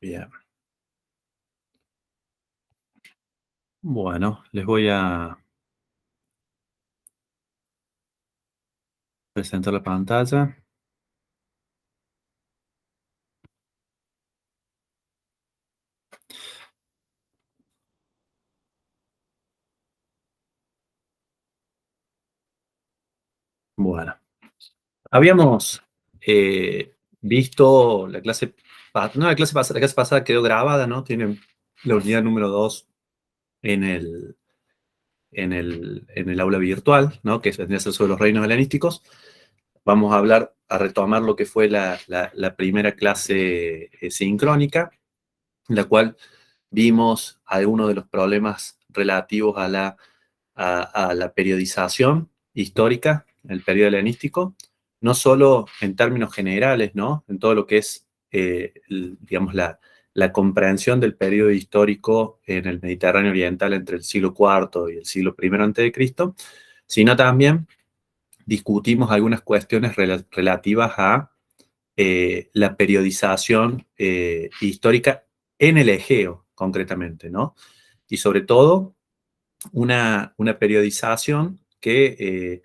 Bien. Bueno, les voy a presentar la pantalla. Bueno, habíamos visto la clase, no la clase pasada quedó grabada, ¿no? Tienen la unidad número 2 en el aula virtual, ¿no? Que vendría a ser sobre los reinos helenísticos. Vamos a hablar, a retomar lo que fue la primera clase sincrónica, en la cual vimos algunos de los problemas relativos a la periodización histórica, el periodo helenístico, no solo en términos generales, ¿no? En todo lo que es, digamos, la comprensión del periodo histórico en el Mediterráneo Oriental entre el siglo IV y el siglo I antes de Cristo, sino también discutimos algunas cuestiones relativas a la periodización histórica en el Egeo, concretamente, ¿no? Y sobre todo, una periodización que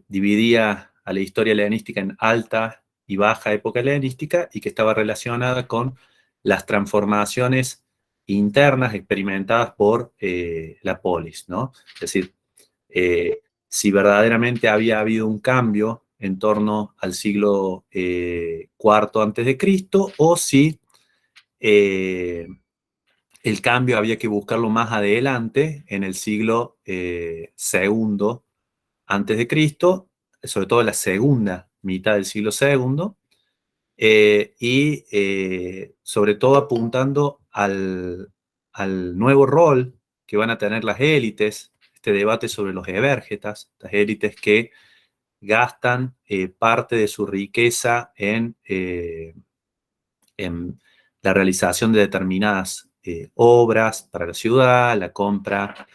dividía a la historia helenística en alta y baja época helenística y que estaba relacionada con las transformaciones internas experimentadas por la polis, ¿no? Es decir, si verdaderamente había habido un cambio en torno al siglo IV antes de Cristo o si el cambio había que buscarlo más adelante en el siglo segundo antes de Cristo, sobre todo la segunda mitad del siglo segundo, sobre todo apuntando al nuevo rol que van a tener las élites, este debate sobre los evérgetas, las élites que gastan parte de su riqueza en la realización de determinadas obras para la ciudad, la compra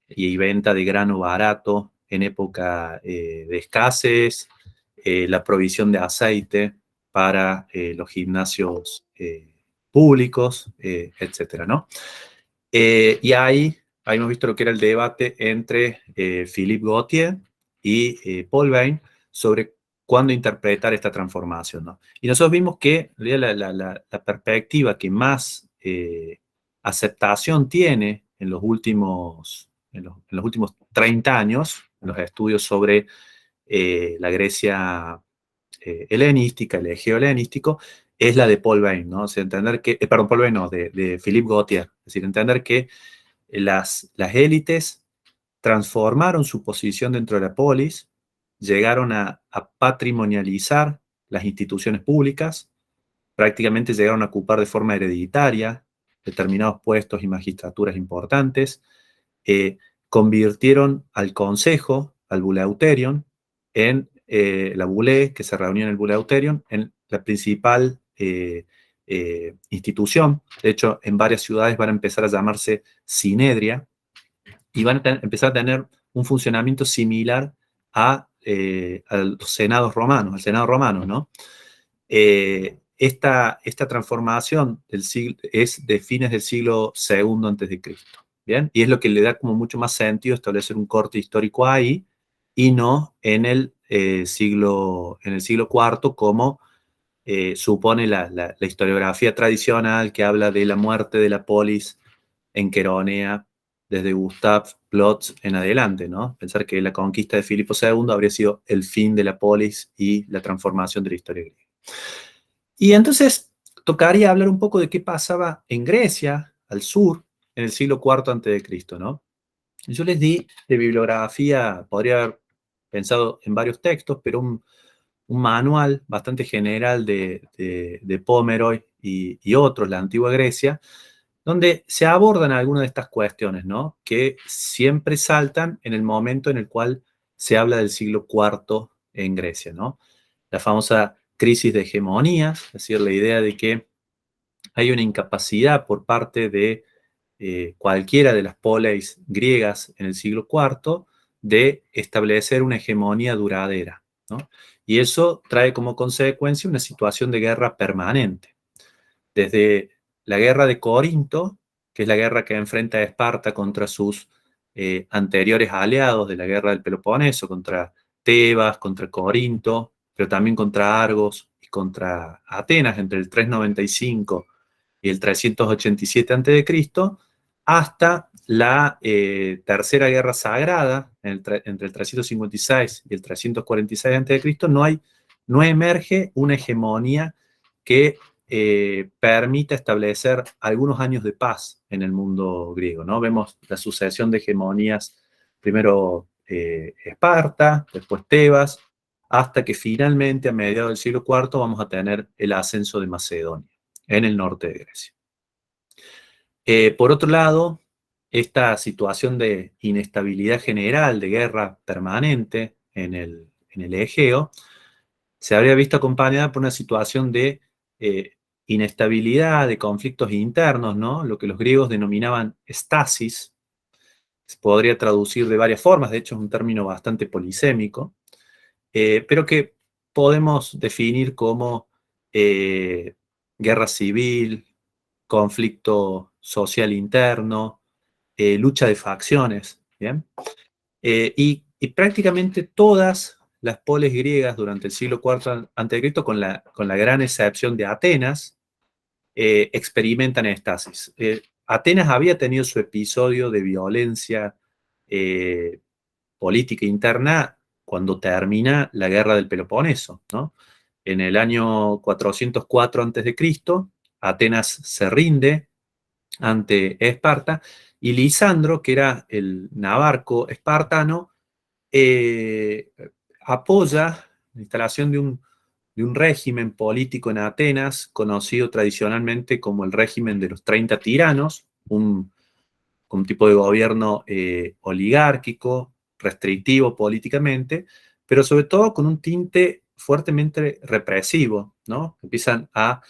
y venta de grano barato en época de escasez, la provisión de aceite para los gimnasios públicos, etcétera, ¿no? Y ahí hemos visto lo que era el debate entre Philippe Gautier y Paul Bain sobre cuándo interpretar esta transformación, ¿no? Y nosotros vimos que la perspectiva que más aceptación tiene en los últimos 30 años, en los estudios sobre la Grecia helenística, el Egeo helenístico, es la de Paul Bain, ¿no? O sea, entender que, perdón, Paul Bain no, de Philippe Gautier, es decir, entender que las élites transformaron su posición dentro de la polis, llegaron a patrimonializar las instituciones públicas, prácticamente llegaron a ocupar de forma hereditaria determinados puestos y magistraturas importantes, eh, convirtieron al consejo, al Buleuterion, en la Bulé, que se reunió en el Buleuterion, en la principal institución. De hecho, en varias ciudades van a empezar a llamarse Sinedria y van a empezar a tener un funcionamiento similar a los senados romanos, al senado romano, ¿no? Esta transformación es de fines del siglo II antes de Cristo, ¿bien? Y es lo que le da como mucho más sentido establecer un corte histórico ahí y no en el siglo IV como supone la historiografía tradicional que habla de la muerte de la polis en Queronea desde Gustav Plotz en adelante, ¿no? Pensar que la conquista de Filipo II habría sido el fin de la polis y la transformación de la historia griega. Y entonces tocaría hablar un poco de qué pasaba en Grecia, al sur, en el siglo IV antes de Cristo, ¿no? Yo les di de bibliografía, podría haber pensado en varios textos, pero un manual bastante general de Pomeroy y otros, la antigua Grecia, donde se abordan algunas de estas cuestiones, ¿no? Que siempre saltan en el momento en el cual se habla del siglo IV en Grecia, ¿no? La famosa crisis de hegemonías, es decir, la idea de que hay una incapacidad por parte de cualquiera de las poleis griegas en el siglo IV de establecer una hegemonía duradera, ¿no? Y eso trae como consecuencia una situación de guerra permanente. Desde la guerra de Corinto, que es la guerra que enfrenta a Esparta contra sus anteriores aliados de la guerra del Peloponeso, contra Tebas, contra Corinto, pero también contra Argos y contra Atenas entre el 395 y el 387 a.C., hasta la Tercera Guerra Sagrada, entre el 356 y el 346 a.C., no emerge una hegemonía que permita establecer algunos años de paz en el mundo griego, ¿no? Vemos la sucesión de hegemonías, primero Esparta, después Tebas, hasta que finalmente a mediados del siglo IV vamos a tener el ascenso de Macedonia en el norte de Grecia. Por otro lado, esta situación de inestabilidad general, de guerra permanente en el Egeo, se habría visto acompañada por una situación de inestabilidad, de conflictos internos, ¿no? Lo que los griegos denominaban estasis, se podría traducir de varias formas, de hecho es un término bastante polisémico, pero que podemos definir como guerra civil, conflicto social interno, lucha de facciones, ¿bien? Y prácticamente todas las polis griegas durante el siglo IV a.C., con la gran excepción de Atenas, experimentan estasis. Atenas había tenido su episodio de violencia política interna cuando termina la guerra del Peloponeso, ¿no? En el año 404 a.C., Atenas se rinde ante Esparta, y Lisandro, que era el navarco espartano, apoya la instalación de un régimen político en Atenas, conocido tradicionalmente como el régimen de los 30 tiranos, un tipo de gobierno oligárquico, restrictivo políticamente, pero sobre todo con un tinte fuertemente represivo, ¿no? Empiezan a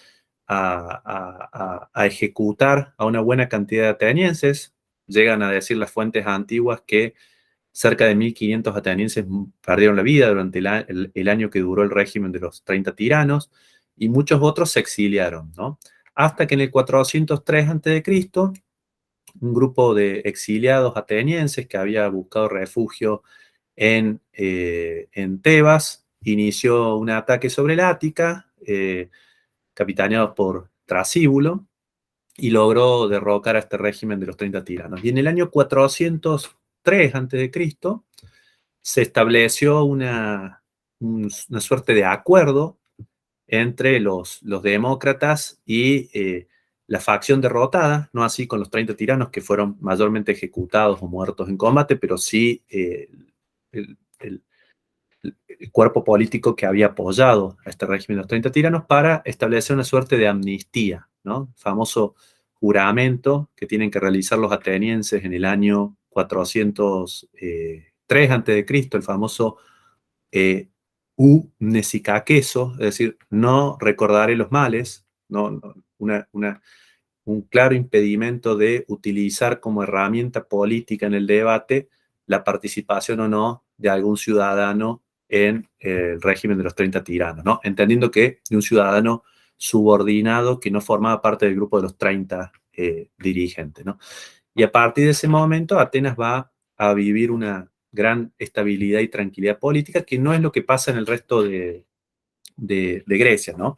ejecutar a una buena cantidad de atenienses. Llegan a decir las fuentes antiguas que cerca de 1.500 atenienses perdieron la vida durante el año que duró el régimen de los 30 tiranos, y muchos otros se exiliaron, ¿no? Hasta que en el 403 a.C., un grupo de exiliados atenienses que había buscado refugio en Tebas inició un ataque sobre el Ática, capitaneados por Trasíbulo, y logró derrocar a este régimen de los 30 tiranos. Y en el año 403 a.C. se estableció una suerte de acuerdo entre los demócratas y la facción derrotada, no así con los 30 tiranos, que fueron mayormente ejecutados o muertos en combate, pero sí el, el- el cuerpo político que había apoyado a este régimen de los 30 tiranos, para establecer una suerte de amnistía, ¿no? Famoso juramento que tienen que realizar los atenienses en el año 403 a.C., el famoso nesicaqueso, es decir, no recordaré los males, un claro impedimento de utilizar como herramienta política en el debate la participación o no de algún ciudadano en el régimen de los 30 tiranos, ¿no? Entendiendo que de un ciudadano subordinado que no formaba parte del grupo de los 30 dirigentes, ¿no? Y a partir de ese momento, Atenas va a vivir una gran estabilidad y tranquilidad política, que no es lo que pasa en el resto de Grecia, ¿no?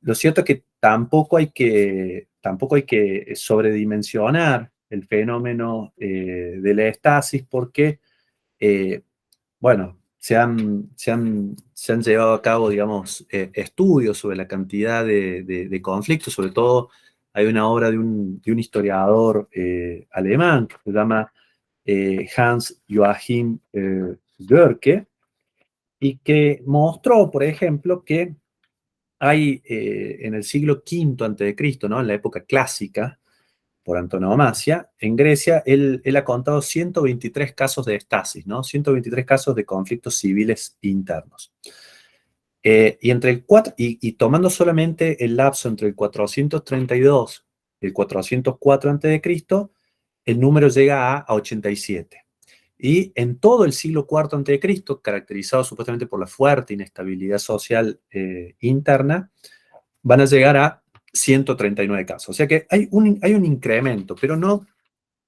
Lo cierto es que tampoco hay que sobredimensionar el fenómeno de la estasis, porque, bueno, se han llevado a cabo, digamos, estudios sobre la cantidad de conflictos. Sobre todo hay una obra de un historiador alemán que se llama Hans Joachim Goerke, y que mostró, por ejemplo, que hay en el siglo V a.C., ¿no? En la época clásica, por antonomasia, en Grecia, él ha contado 123 casos de estasis, ¿no? 123 casos de conflictos civiles internos. Y tomando solamente el lapso entre el 432 y el 404 a.C., el número llega a 87. Y en todo el siglo IV a.C., caracterizado supuestamente por la fuerte inestabilidad social interna, van a llegar a 139 casos. O sea que hay un incremento, pero no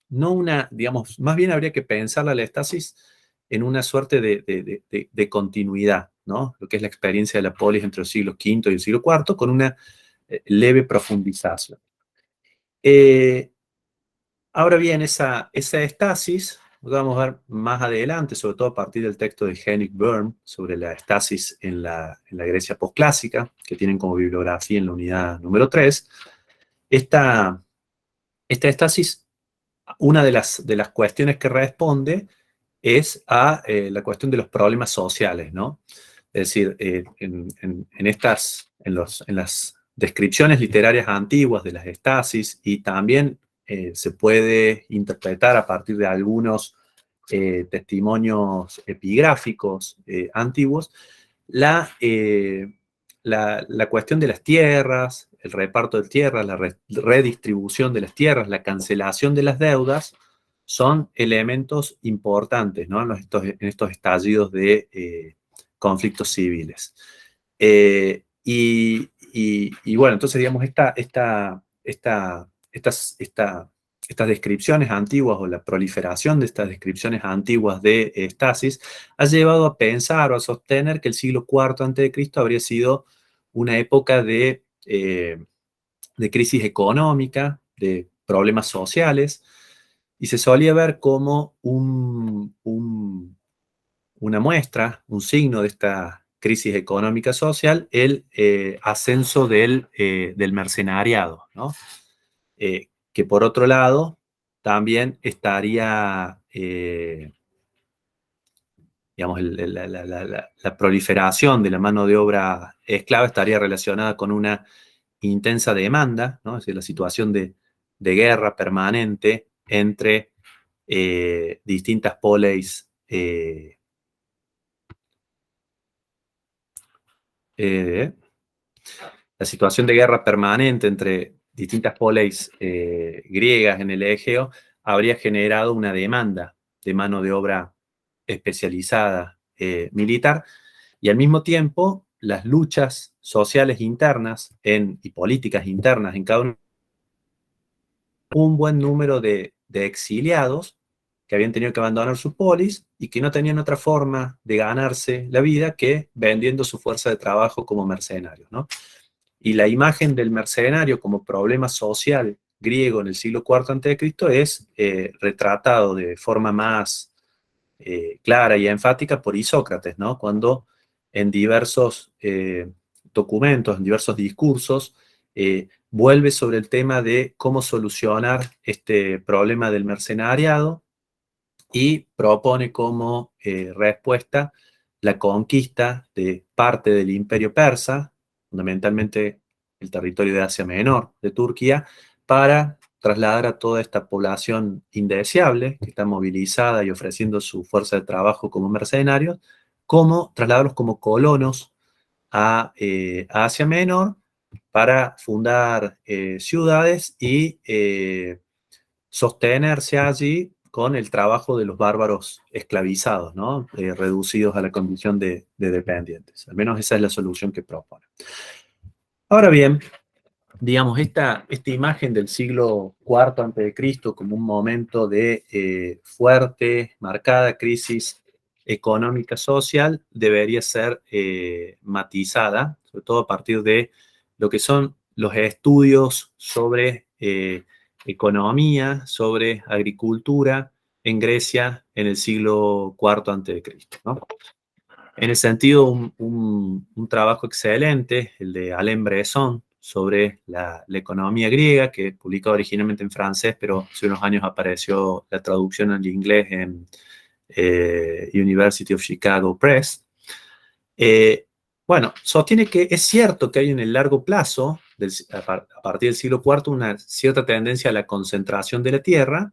una, digamos, más bien habría que pensar la estasis en una suerte de continuidad, ¿no? Lo que es la experiencia de la polis entre el siglo V y el siglo IV, con una leve profundización. Ahora bien, esa estasis, lo vamos a ver más adelante, sobre todo a partir del texto de Henrik Böhm sobre la estasis en la Grecia posclásica, que tienen como bibliografía en la unidad número 3. Esta estasis, una de las cuestiones que responde es a la cuestión de los problemas sociales, ¿no? Es decir, en las descripciones literarias antiguas de las estasis, y también se puede interpretar a partir de algunos testimonios epigráficos antiguos, la cuestión de las tierras, el reparto de tierras, la redistribución de las tierras, la cancelación de las deudas, son elementos importantes, ¿no? En estos estallidos de conflictos civiles. Y bueno, entonces, digamos, estas descripciones antiguas, o la proliferación de estas descripciones antiguas de estasis, ha llevado a pensar o a sostener que el siglo IV a.C. habría sido una época de crisis económica, de problemas sociales, y se solía ver como una muestra, un signo de esta crisis económica social, el ascenso del mercenariado, ¿no? Que por otro lado también estaría, digamos, la proliferación de la mano de obra esclava estaría relacionada con una intensa demanda, ¿no? Es decir, la situación de guerra permanente entre distintas poleis eh, la situación de guerra permanente entre distintas poleis griegas en el Egeo habría generado una demanda de mano de obra especializada militar, y al mismo tiempo las luchas sociales internas y políticas internas en cada uno, un buen número de exiliados que habían tenido que abandonar su polis y que no tenían otra forma de ganarse la vida que vendiendo su fuerza de trabajo como mercenarios, ¿no? Y la imagen del mercenario como problema social griego en el siglo IV a.C. es retratado de forma más clara y enfática por Isócrates, ¿no? Cuando en diversos documentos, en diversos discursos, vuelve sobre el tema de cómo solucionar este problema del mercenariado, y propone como respuesta la conquista de parte del imperio persa, fundamentalmente el territorio de Asia Menor, de Turquía, para trasladar a toda esta población indeseable, que está movilizada y ofreciendo su fuerza de trabajo como mercenarios, como trasladarlos como colonos a Asia Menor, para fundar ciudades y sostenerse allí con el trabajo de los bárbaros esclavizados, ¿no? Reducidos a la condición de dependientes. Al menos esa es la solución que propone. Ahora bien, digamos, esta imagen del siglo IV a.C. como un momento de fuerte, marcada crisis económica social debería ser matizada, sobre todo a partir de lo que son los estudios sobre economía, sobre agricultura en Grecia en el siglo IV a.C., ¿no? En ese sentido, un trabajo excelente, el de Alain Bresson, sobre la economía griega, que publicó originalmente en francés, pero hace unos años apareció la traducción al inglés en University of Chicago Press. Bueno, sostiene que es cierto que hay en el largo plazo, a partir del siglo IV, una cierta tendencia a la concentración de la tierra,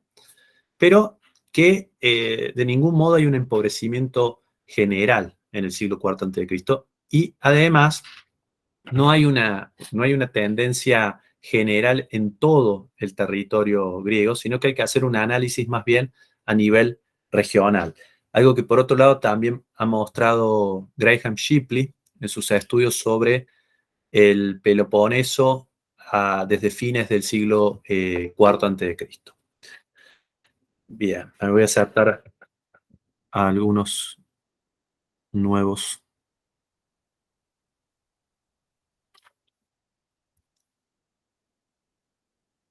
pero que de ningún modo hay un empobrecimiento general en el siglo IV a.C. Y además no hay una tendencia general en todo el territorio griego, sino que hay que hacer un análisis más bien a nivel regional. Algo que por otro lado también ha mostrado Graham Shipley en sus estudios sobre el Peloponeso desde fines del siglo IV antes de Cristo. Bien, me voy a aceptar algunos nuevos.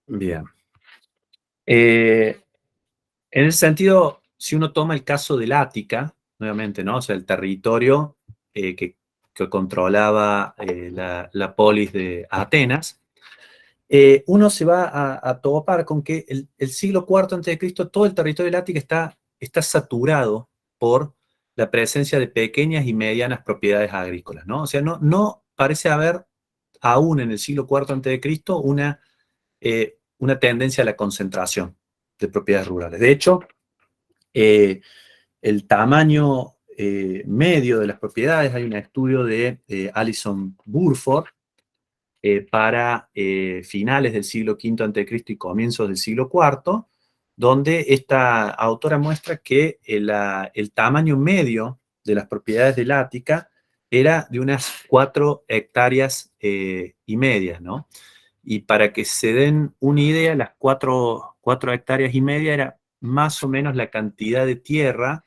Bien. En ese sentido, si uno toma el caso del Ática, nuevamente, ¿no? O sea, el territorio que controlaba la polis de Atenas, uno se va a topar con que el siglo IV antes de Cristo, todo el territorio del Ática está saturado por la presencia de pequeñas y medianas propiedades agrícolas, ¿no? O sea, no parece haber aún en el siglo IV antes de Cristo una tendencia a la concentración de propiedades rurales. De hecho, eh, el tamaño medio de las propiedades, hay un estudio de Alison Burford para finales del siglo V a.C. y comienzos del siglo IV, donde esta autora muestra que el tamaño medio de las propiedades del Ática era de unas 4 hectáreas y media, ¿no? Y para que se den una idea, las 4 hectáreas y media era más o menos la cantidad de tierra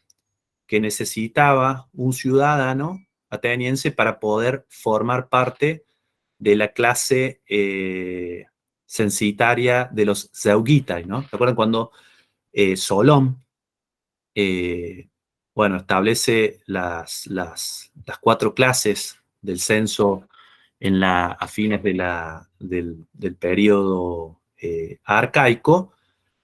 que necesitaba un ciudadano ateniense para poder formar parte de la clase censitaria de los Zeugitai, ¿no? ¿Se acuerdan cuando Solón, eh, bueno, establece las 4 clases del censo a fines del periodo arcaico?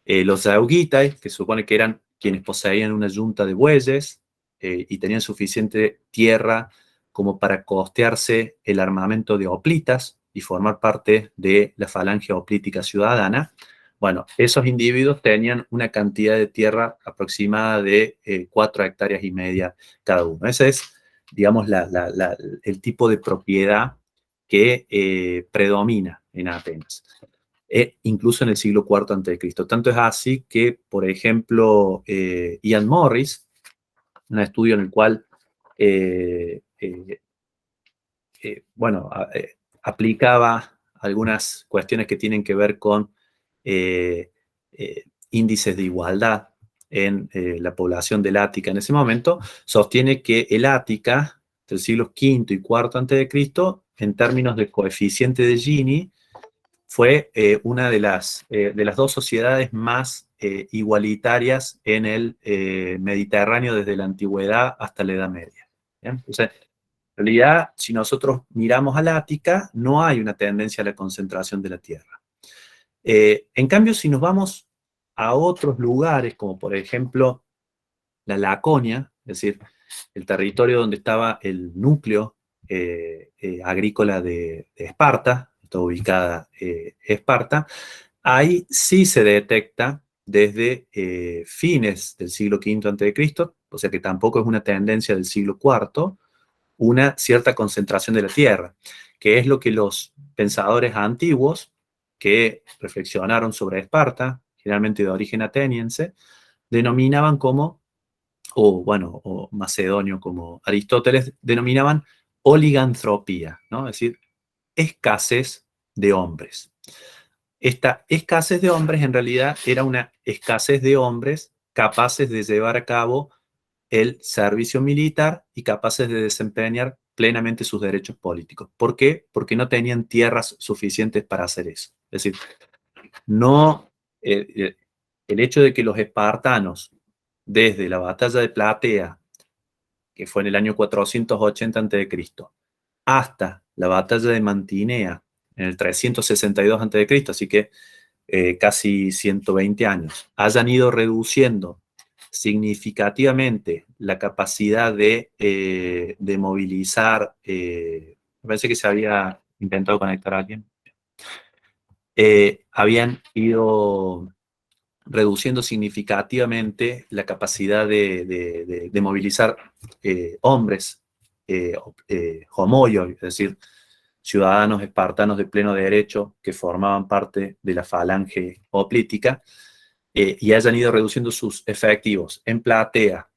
Los Zeugitai, que supone que eran quienes poseían una yunta de bueyes y tenían suficiente tierra como para costearse el armamento de hoplitas y formar parte de la falange hoplítica ciudadana. Bueno, esos individuos tenían una cantidad de tierra aproximada de 4 hectáreas y media cada uno. Ese es, digamos, el tipo de propiedad que predomina en Atenas, incluso en el siglo IV a.C. Tanto es así que, por ejemplo, Ian Morris, un estudio en el cual, bueno, aplicaba algunas cuestiones que tienen que ver con eh, índices de igualdad en la población del Ática en ese momento, sostiene que el Ática del siglo V y IV a.C., en términos de coeficiente de Gini, fue una de las 2 sociedades más igualitarias en el Mediterráneo desde la antigüedad hasta la Edad Media. ¿Bien? Entonces, en realidad, si nosotros miramos al Ática, no hay una tendencia a la concentración de la tierra. En cambio, si nos vamos a otros lugares, como por ejemplo la Laconia, es decir, el territorio donde estaba el núcleo agrícola de Esparta, está ubicada Esparta, ahí sí se detecta desde fines del siglo V a.C., o sea que tampoco es una tendencia del siglo IV, una cierta concentración de la tierra, que es lo que los pensadores antiguos que reflexionaron sobre Esparta, generalmente de origen ateniense, denominaban como, o macedonio como Aristóteles, denominaban oligantropía, ¿no? Es decir, escasez de hombres. Esta escasez de hombres en realidad era una escasez de hombres capaces de llevar a cabo el servicio militar y capaces de desempeñar plenamente sus derechos políticos. ¿Por qué? Porque no tenían tierras suficientes para hacer eso. Es decir, no, el hecho de que los espartanos, desde la batalla de Platea, que fue en el año 480 a.C., hasta la batalla de Mantinea, en el 362 a.C., así que casi 120 años, hayan ido reduciendo significativamente la capacidad de movilizar, me parece que se había intentado conectar a alguien, habían ido reduciendo significativamente la capacidad de movilizar hombres homoioi, es decir, ciudadanos espartanos de pleno derecho que formaban parte de la falange hoplítica, y hayan ido reduciendo sus efectivos en Platea,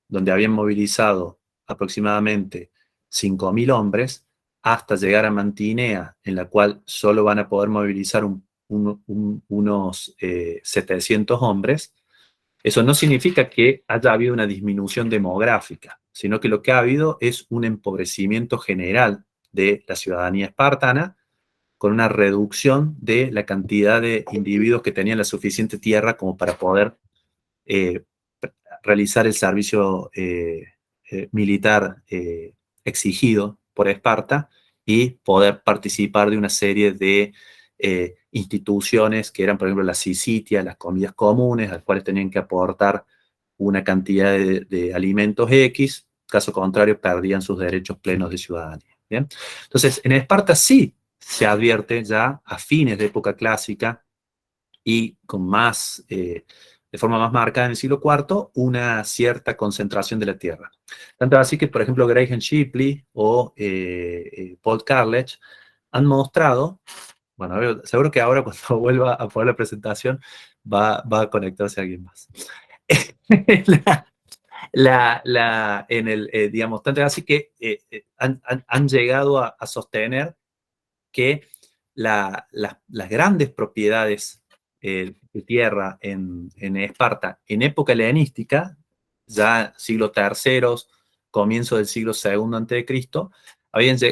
donde habían movilizado aproximadamente 5.000 hombres, hasta llegar a Mantinea, en la cual solo van a poder movilizar unos 700 hombres, eso no significa que haya habido una disminución demográfica, sino que lo que ha habido es un empobrecimiento general de la ciudadanía espartana, con una reducción de la cantidad de individuos que tenían la suficiente tierra como para poder eh, realizar el servicio militar exigido por Esparta y poder participar de una serie de instituciones que eran, por ejemplo, las sicitias, las comidas comunes, a las cuales tenían que aportar una cantidad de alimentos X, caso contrario perdían sus derechos plenos de ciudadanía. ¿Bien? Entonces, en Esparta sí se advierte ya a fines de época clásica y con más, de forma más marcada en el siglo IV, una cierta concentración de la tierra. Tanto así que, por ejemplo, Graham Shipley o Paul Carlech han mostrado, bueno, seguro que ahora cuando vuelva a poner la presentación va a conectarse alguien más. Digamos, tanto así que han llegado a sostener que las grandes propiedades de tierra en Esparta en época helenística, ya siglo III, comienzo del siglo II a.C.,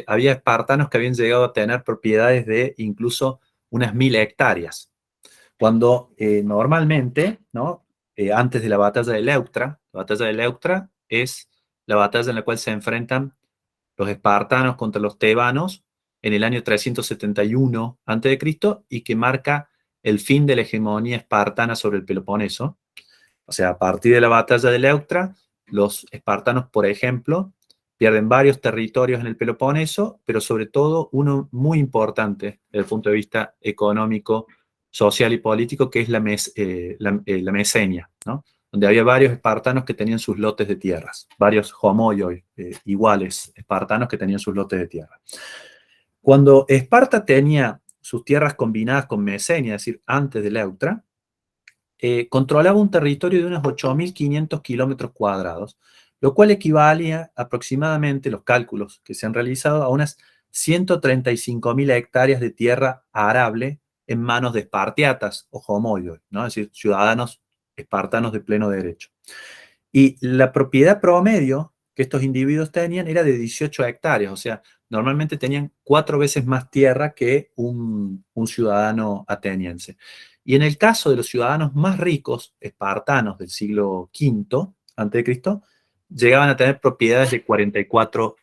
había espartanos que habían llegado a tener propiedades de incluso unas 1000 hectáreas, cuando normalmente, ¿no? Antes de la batalla de Leuctra, la batalla de Leuctra es la batalla en la cual se enfrentan los espartanos contra los tebanos en el año 371 a.C. y que marca el fin de la hegemonía espartana sobre el Peloponeso. O sea, a partir de la batalla de Leuctra, los espartanos, por ejemplo, pierden varios territorios en el Peloponeso, pero sobre todo uno muy importante desde el punto de vista económico, social y político, que es la Mesenia, ¿no? Donde había varios espartanos que tenían sus lotes de tierras, varios homoioi, iguales espartanos que tenían sus lotes de tierra. Cuando Esparta tenía sus tierras combinadas con Mesenia, es decir, antes de Leuctra, controlaba un territorio de unos 8.500 kilómetros cuadrados, lo cual equivalía aproximadamente, los cálculos que se han realizado, a unas 135.000 hectáreas de tierra arable en manos de espartiatas o homoioi, ¿no? Es decir, ciudadanos espartanos de pleno derecho. Y la propiedad promedio que estos individuos tenían era de 18 hectáreas, o sea, normalmente tenían 4 veces más tierra que un ciudadano ateniense. Y en el caso de los ciudadanos más ricos, espartanos del siglo V a.C., llegaban a tener propiedades de 44,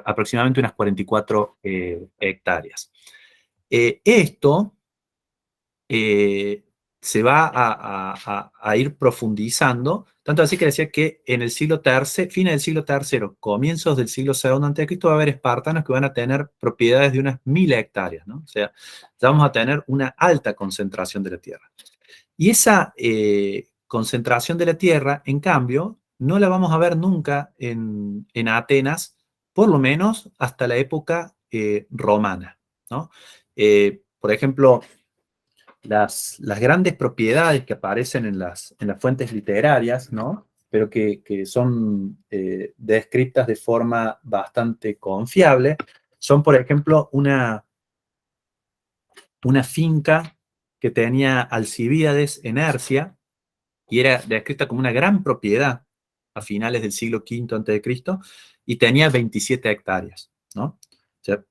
aproximadamente unas 44 hectáreas. Esto se va a ir profundizando, tanto así que decía que en el siglo III, fines del siglo III, comienzos del siglo II a.C., va a haber espartanos que van a tener propiedades de unas 1000 hectáreas, ¿no? O sea, ya vamos a tener una alta concentración de la tierra. Y esa concentración de la tierra, en cambio, no la vamos a ver nunca en Atenas, por lo menos hasta la época romana, ¿no? Por ejemplo, las grandes propiedades que aparecen en las fuentes literarias, ¿no? Pero que son descritas de forma bastante confiable, son, por ejemplo, una finca que tenía Alcibíades en Ercia y era descrita como una gran propiedad a finales del siglo V a.C. y tenía 27 hectáreas, ¿no? O sea,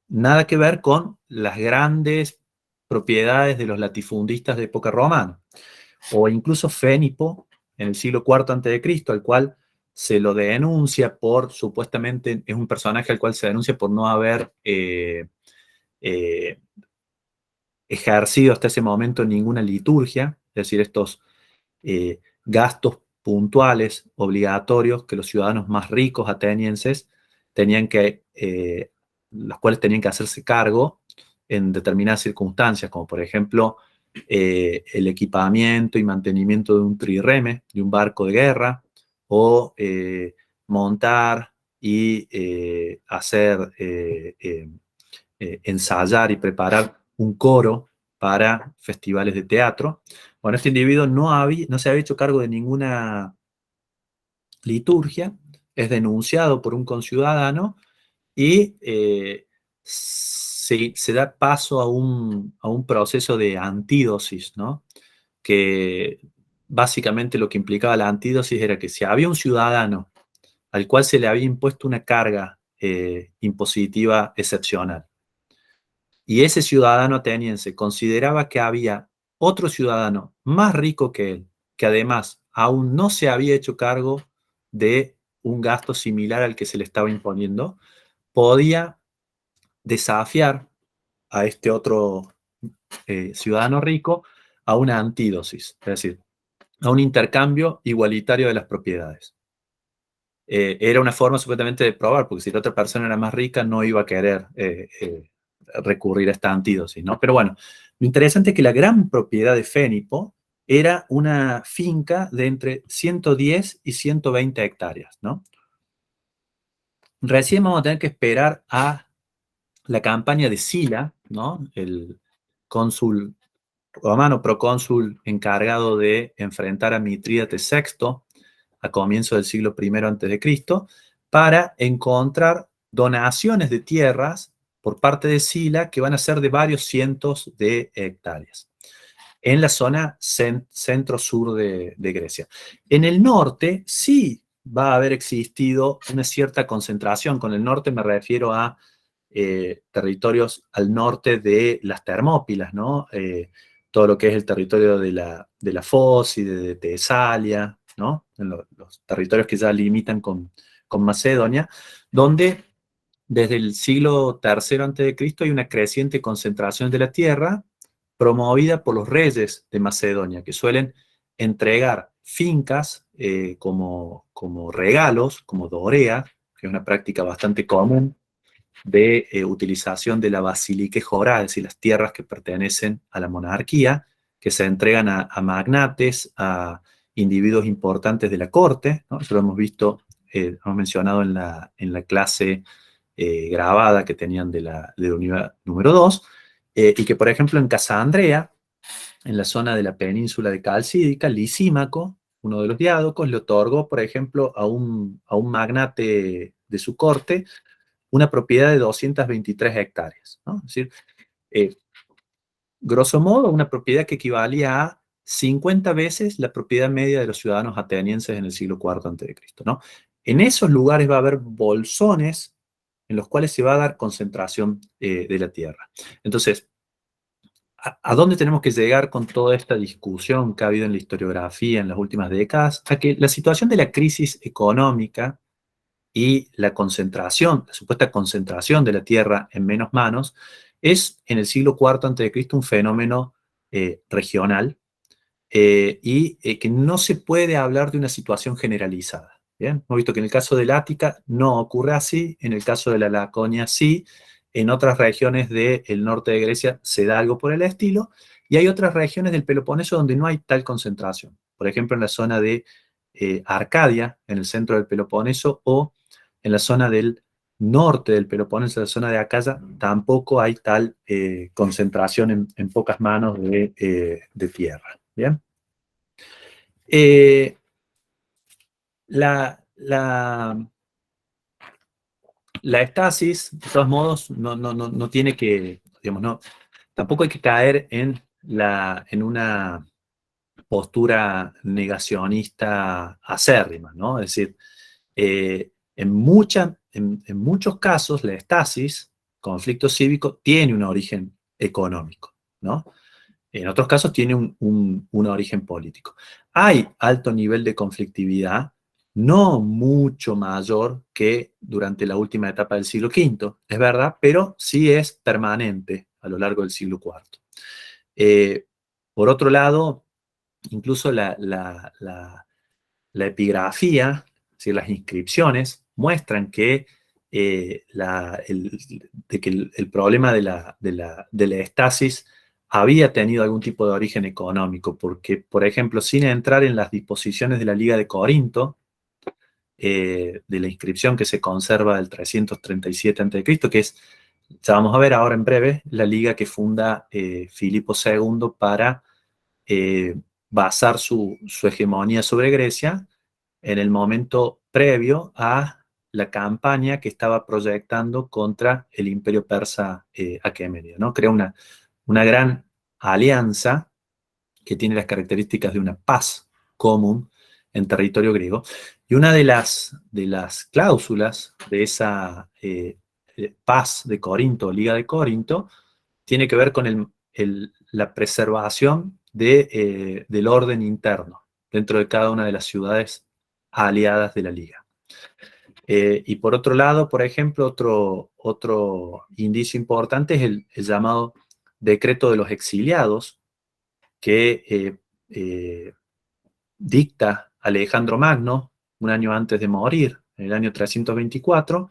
nada que ver con las grandes propiedades de los latifundistas de época romana. O incluso Fénipo, en el siglo IV a.C., al cual se lo denuncia por, supuestamente, es un personaje al cual se denuncia por no haber eh, ejercido hasta ese momento ninguna liturgia, es decir, estos gastos puntuales, obligatorios, que los ciudadanos más ricos atenienses tenían los cuales tenían que hacerse cargo en determinadas circunstancias, como por ejemplo el equipamiento y mantenimiento de un trireme, de un barco de guerra, o montar y ensayar y preparar un coro para festivales de teatro. Bueno, este individuo no se había hecho cargo de ninguna liturgia, es denunciado por un conciudadano y se da paso a un proceso de antídosis, ¿no? Que básicamente lo que implicaba la antídosis era que si había un ciudadano al cual se le había impuesto una carga impositiva excepcional, y ese ciudadano ateniense consideraba que había otro ciudadano más rico que él, que además aún no se había hecho cargo de un gasto similar al que se le estaba imponiendo, podía desafiar a este otro ciudadano rico a una antídosis, es decir, a un intercambio igualitario de las propiedades. Era una forma supuestamente de probar, porque si la otra persona era más rica, no iba a querer recurrir a esta antídosis, ¿no? Pero bueno, lo interesante es que la gran propiedad de Fénipo era una finca de entre 110 y 120 hectáreas, ¿no? Recién vamos a tener que esperar a la campaña de Sila, ¿no? El cónsul romano, procónsul encargado de enfrentar a Mitrídates VI a comienzos del siglo I antes de Cristo, para encontrar donaciones de tierras por parte de Sila que van a ser de varios cientos de hectáreas en la zona centro-sur de Grecia. En el norte sí va a haber existido una cierta concentración. Con el norte me refiero a territorios al norte de las Termópilas, ¿no? Todo lo que es el territorio de la Foz y de Tesalia, ¿no? En los territorios que ya limitan con Macedonia, donde desde el siglo III a.C. hay una creciente concentración de la tierra promovida por los reyes de Macedonia, que suelen entregar fincas como regalos, como dorea, que es una práctica bastante común de utilización de la basilique jorá, es decir, las tierras que pertenecen a la monarquía, que se entregan a magnates, a individuos importantes de la corte, ¿no? Eso lo hemos visto, hemos mencionado en la clase grabada que tenían de la unidad número 2, y que por ejemplo en Casandrea, en la zona de la península de Calcídica, Lisímaco, uno de los diádocos, le otorgó, por ejemplo, a un magnate de su corte, una propiedad de 223 hectáreas, ¿no? Es decir, eh, grosso modo, una propiedad que equivalía a 50 veces la propiedad media de los ciudadanos atenienses en el siglo IV a.C., ¿no? En esos lugares va a haber bolsones en los cuales se va a dar concentración de la tierra. Entonces, ¿a dónde tenemos que llegar con toda esta discusión que ha habido en la historiografía en las últimas décadas? A que la situación de la crisis económica y la concentración, la supuesta concentración de la tierra en menos manos, es en el siglo IV a.C. un fenómeno regional que no se puede hablar de una situación generalizada. ¿Bien? Hemos visto que en el caso del Ática no ocurre así, en el caso de la Laconia sí, en otras regiones del norte de Grecia se da algo por el estilo, y hay otras regiones del Peloponeso donde no hay tal concentración. Por ejemplo, en la zona de Arcadia, en el centro del Peloponeso, o en la zona del norte del Peloponeso, en la zona de Acaya, tampoco hay tal concentración en pocas manos de tierra. ¿Bien? Eh, la, la, la estasis, de todos modos, no tiene que, digamos, no, tampoco hay que caer en una postura negacionista acérrima, ¿no? Es decir, en muchos casos la estasis, conflicto cívico, tiene un origen económico, ¿no? En otros casos tiene un origen político. Hay alto nivel de conflictividad, no mucho mayor que durante la última etapa del siglo V, es verdad, pero sí es permanente a lo largo del siglo IV. Eh, por otro lado, incluso la epigrafía, es decir, las inscripciones, muestran que, de que el problema de la estasis había tenido algún tipo de origen económico, porque, por ejemplo, sin entrar en las disposiciones de la Liga de Corinto, de la inscripción que se conserva del 337 a.C., que es, ya vamos a ver ahora en breve, la liga que funda Filipo II para eh, basar su hegemonía sobre Grecia en el momento previo a la campaña que estaba proyectando contra el imperio persa aquemenio, ¿no? Crea una gran alianza que tiene las características de una paz común en territorio griego. Y una de las cláusulas de esa paz de Corinto, Liga de Corinto, tiene que ver con la preservación del orden interno dentro de cada una de las ciudades aliadas de la Liga. Y por otro lado, por ejemplo, otro indicio importante es el llamado Decreto de los Exiliados, que dicta Alejandro Magno un año antes de morir, en el año 324,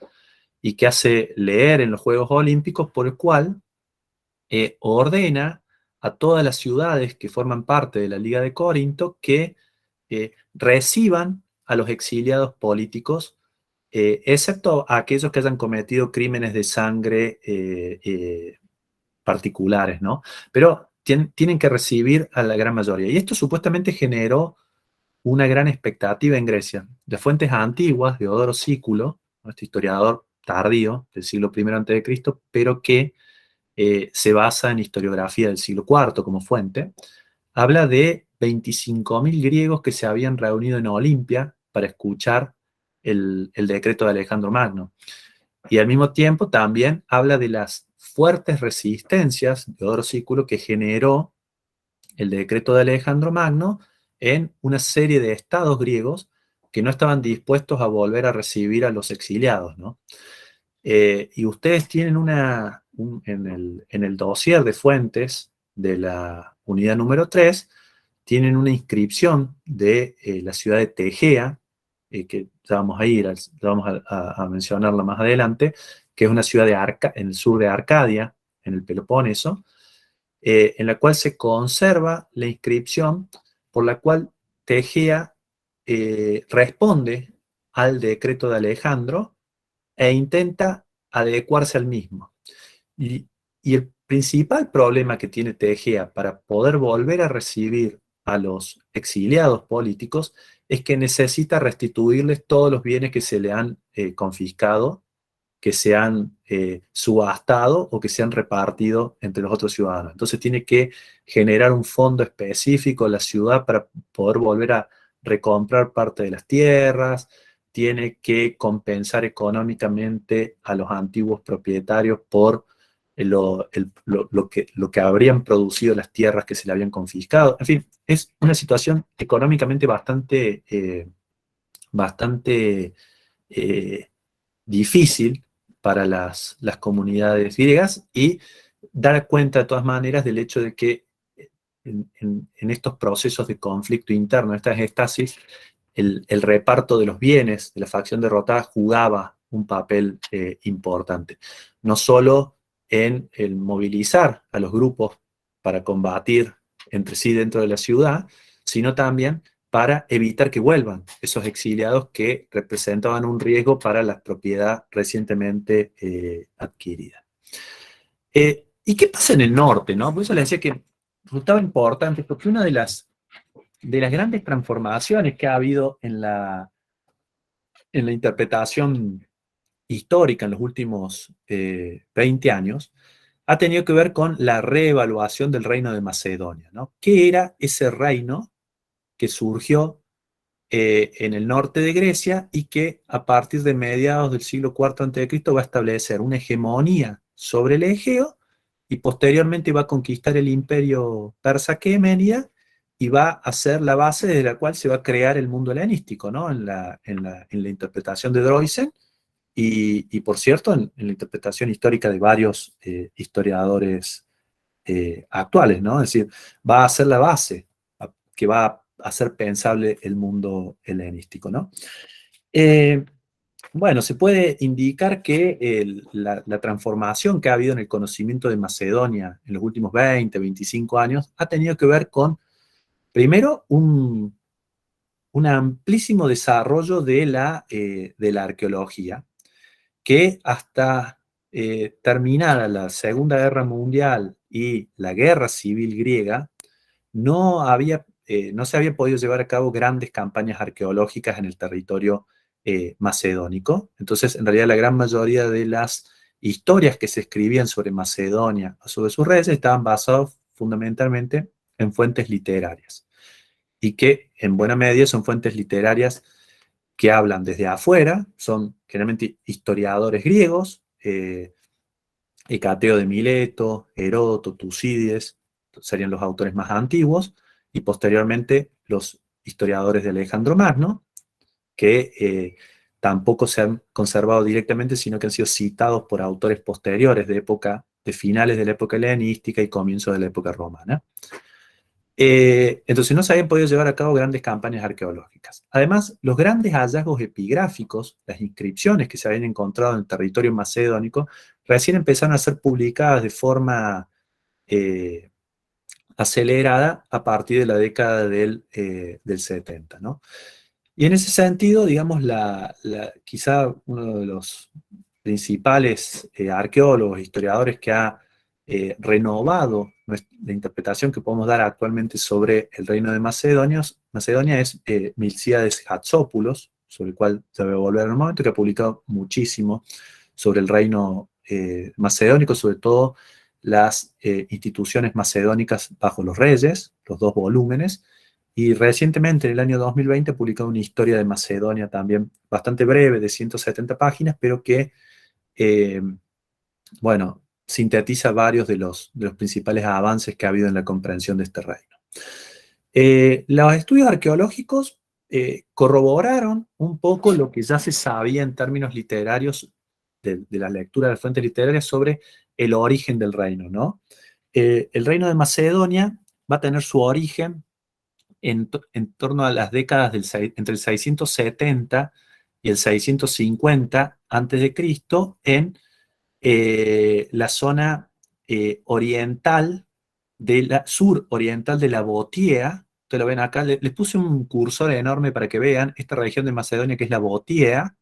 y que hace leer en los Juegos Olímpicos, por el cual ordena a todas las ciudades que forman parte de la Liga de Corinto que reciban a los exiliados políticos, excepto a aquellos que hayan cometido crímenes de sangre particulares, ¿no? Pero tienen que recibir a la gran mayoría. Y esto supuestamente generó una gran expectativa en Grecia. De fuentes antiguas, Diodoro Sículo, este historiador tardío del siglo I a.C., pero que se basa en historiografía del siglo IV como fuente, habla de 25.000 griegos que se habían reunido en Olimpia para escuchar el decreto de Alejandro Magno. Y al mismo tiempo también habla de las fuertes resistencias de Teodoro Sículo que generó el decreto de Alejandro Magno en una serie de estados griegos que no estaban dispuestos a volver a recibir a los exiliados, ¿no? Y ustedes tienen en el dossier de fuentes de la unidad número 3, tienen una inscripción de la ciudad de Tegea, que ya vamos a ir, ya vamos a mencionarla más adelante, que es una ciudad en el sur de Arcadia, en el Peloponeso, en la cual se conserva la inscripción por la cual Tegea responde al decreto de Alejandro e intenta adecuarse al mismo. Y, y el principal problema que tiene Tegea para poder volver a recibir a los exiliados políticos es que necesita restituirles todos los bienes que se le han confiscado, que se han subastado o que se han repartido entre los otros ciudadanos. Entonces tiene que generar un fondo específico en la ciudad para poder volver a recomprar parte de las tierras, tiene que compensar económicamente a los antiguos propietarios por lo que habrían producido las tierras que se le habían confiscado. En fin, es una situación económicamente bastante difícil para las comunidades griegas, y dar cuenta de todas maneras del hecho de que en estos procesos de conflicto interno, estas estasis, el reparto de los bienes de la facción derrotada jugaba un papel importante. No solo en el movilizar a los grupos para combatir entre sí dentro de la ciudad, sino también para evitar que vuelvan esos exiliados que representaban un riesgo para la propiedad recientemente adquirida. ¿Y qué pasa en el norte, no? Por eso les decía que resultaba importante, porque una de las grandes transformaciones que ha habido en la interpretación histórica en los últimos 20 años ha tenido que ver con la reevaluación del reino de Macedonia, ¿no? ¿Qué era ese reino que surgió en el norte de Grecia y que a partir de mediados del siglo IV a.C. va a establecer una hegemonía sobre el Egeo y posteriormente va a conquistar el imperio persa aquemenida y va a ser la base de la cual se va a crear el mundo helenístico, ¿no? En la interpretación de Droysen y por cierto, en la interpretación histórica de varios historiadores actuales, ¿no? Es decir, va a ser la base que va a hacer pensable el mundo helenístico, ¿no? Eh, bueno, se puede indicar que la transformación que ha habido en el conocimiento de Macedonia en los últimos 20, 25 años ha tenido que ver con, primero, un amplísimo desarrollo de la arqueología, que hasta terminada la Segunda Guerra Mundial y la Guerra Civil griega, no se había podido llevar a cabo grandes campañas arqueológicas en el territorio macedónico. Entonces, en realidad, la gran mayoría de las historias que se escribían sobre Macedonia o sobre sus reyes estaban basadas fundamentalmente en fuentes literarias, y que en buena medida son fuentes literarias que hablan desde afuera, son generalmente historiadores griegos, Hecateo de Mileto, Heródoto, Tucídides, serían los autores más antiguos, y posteriormente los historiadores de Alejandro Magno, que tampoco se han conservado directamente, sino que han sido citados por autores posteriores de finales de la época helenística y comienzos de la época romana. Entonces no se habían podido llevar a cabo grandes campañas arqueológicas. Además, los grandes hallazgos epigráficos, las inscripciones que se habían encontrado en el territorio macedónico, recién empezaron a ser publicadas de forma eh, acelerada a partir de la década del 70, ¿no? Y en ese sentido, digamos, quizá uno de los principales arqueólogos, historiadores que ha renovado la interpretación que podemos dar actualmente sobre el reino de Macedonia es Milcíades Hatzopoulos, sobre el cual se voy a volver en un momento, que ha publicado muchísimo sobre el reino macedónico, sobre todo las instituciones macedónicas bajo los reyes, los 2 volúmenes, y recientemente, en el año 2020, ha publicado una historia de Macedonia también bastante breve, de 170 páginas, pero que, eh, bueno, sintetiza varios de los principales avances que ha habido en la comprensión de este reino. Los estudios arqueológicos corroboraron un poco lo que ya se sabía en términos literarios de la lectura de las fuentes literarias sobre el origen del reino, ¿no? El reino de Macedonia va a tener su origen en torno a las décadas entre el 670 y el 650 a.C. en la zona oriental, suroriental de la Botiea. Ustedes lo ven acá, les puse un cursor enorme para que vean esta región de Macedonia que es la Botiea.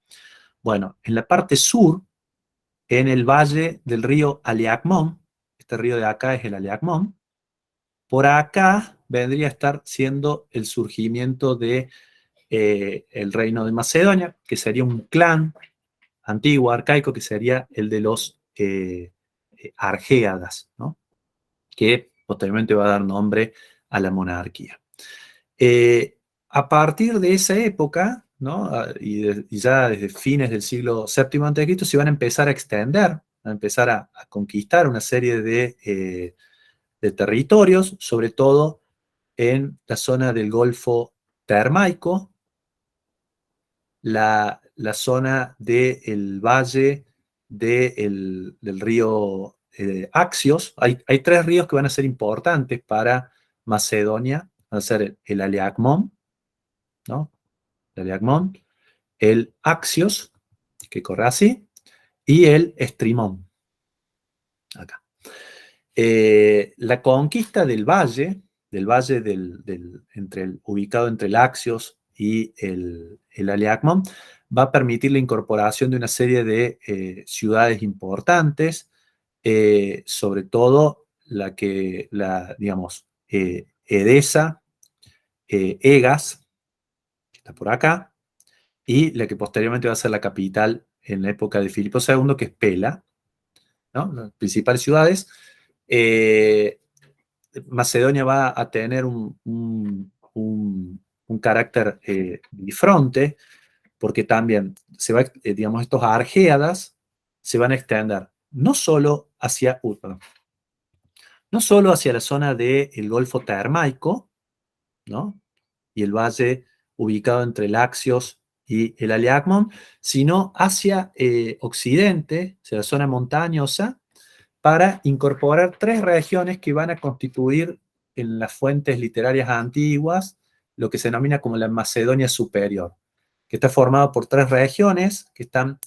Bueno, en la parte sur, en el valle del río Aliakmon, este río de acá es el Aliakmon, por acá vendría a estar siendo el surgimiento de el reino de Macedonia, que sería un clan antiguo, arcaico, que sería el de los argéadas, ¿no? Que posteriormente va a dar nombre a la monarquía. A partir de esa época, ¿no? Y ya desde fines del siglo VII a.C., se van a empezar a extender, a empezar a conquistar una serie de territorios, sobre todo en la zona del Golfo Termaico, la zona del valle del río Axios. Hay 3 ríos que van a ser importantes para Macedonia, van a ser el Aliakmon, ¿no? El Aliakmon, el Axios, que corre así, y el Estrimón, acá. La conquista del valle ubicado entre el Axios y el Aliakmon, va a permitir la incorporación de una serie de ciudades importantes, sobre todo digamos, Edesa, Egas, que está por acá, y la que posteriormente va a ser la capital en la época de Filipo II, que es Pela, ¿no? Las principales ciudades. Macedonia va a tener un carácter bifronte, porque también digamos, estos argéadas se van a extender no solo no solo hacia la zona del Golfo Termaico, ¿no? Y el valle ubicado entre el Axios y el Aliakmon, sino hacia occidente, hacia la zona montañosa, para incorporar 3 regiones que van a constituir en las fuentes literarias antiguas lo que se denomina como la Macedonia Superior, que está formado por 3 regiones que están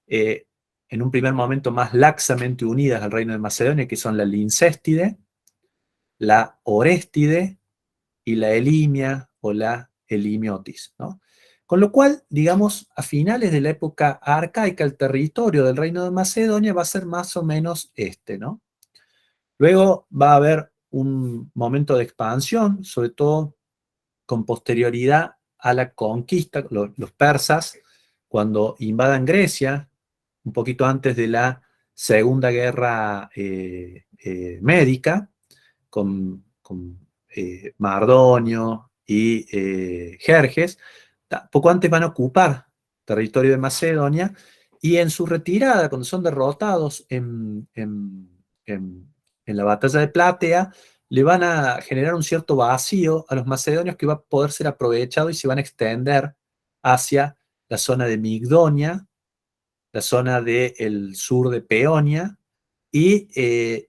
en un primer momento más laxamente unidas al reino de Macedonia, que son la Lincéstide, la Oréstide y la Elimia o la Elimiotis, ¿no? Con lo cual, digamos, a finales de la época arcaica, el territorio del reino de Macedonia va a ser más o menos ¿no? Luego va a haber un momento de expansión, sobre todo con posterioridad a la conquista, los persas, cuando invadan Grecia, un poquito antes de la Segunda Guerra Médica, con Mardonio y Jerjes, poco antes van a ocupar territorio de Macedonia, y en su retirada, cuando son derrotados en la batalla de Platea, le van a generar un cierto vacío a los macedonios que va a poder ser aprovechado y se van a extender hacia la zona de Migdonia, la zona del sur de Peonia, y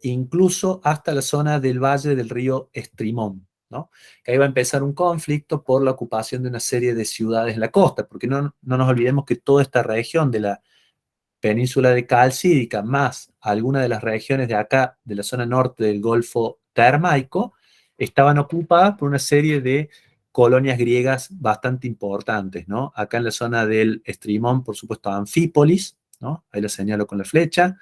incluso hasta la zona del valle del río Estrimón, ¿no? Que ahí va a empezar un conflicto por la ocupación de una serie de ciudades en la costa, porque no nos olvidemos que toda esta región de la península de Calcídica, más algunas de las regiones de acá, de la zona norte del Golfo Termaico, estaban ocupadas por una serie de colonias griegas bastante importantes, ¿no? Acá en la zona del Estrimón, por supuesto, Anfípolis, ¿no? Ahí lo señalo con la flecha.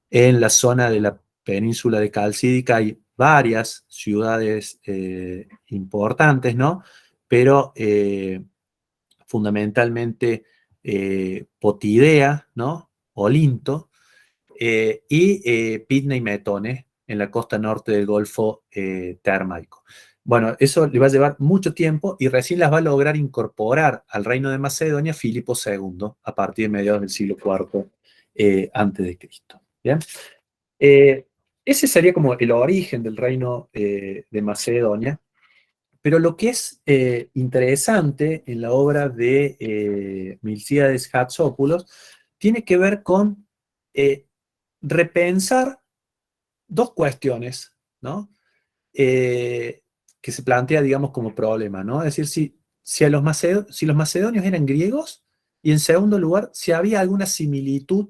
En la zona de la península de Calcídica hay varias ciudades importantes, ¿no? Pero fundamentalmente Potidea, ¿no? Olinto, y Pitna y Metone en la costa norte del Golfo Termaico. Bueno, eso le va a llevar mucho tiempo y recién las va a lograr incorporar al reino de Macedonia Filipo II a partir de mediados del siglo IV antes de Cristo. ¿Bien? Ese sería como el origen del reino de Macedonia. Pero lo que es interesante en la obra de Milcíades Hatzopoulos tiene que ver con repensar dos cuestiones, ¿no? Que se plantea, digamos, como problema, ¿no? Es decir, si los macedonios eran griegos, y en segundo lugar, si había alguna similitud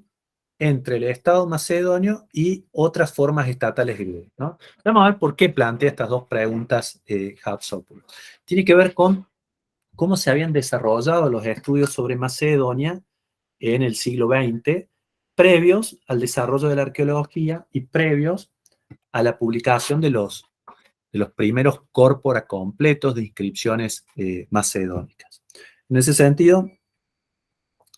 entre el Estado macedonio y otras formas estatales griegas, ¿no? Vamos a ver por qué plantea estas dos preguntas Hatzopoulos. Tiene que ver con cómo se habían desarrollado los estudios sobre Macedonia en el siglo XX, previos al desarrollo de la arqueología y previos a la publicación de los primeros corpora completos de inscripciones macedónicas. En ese sentido,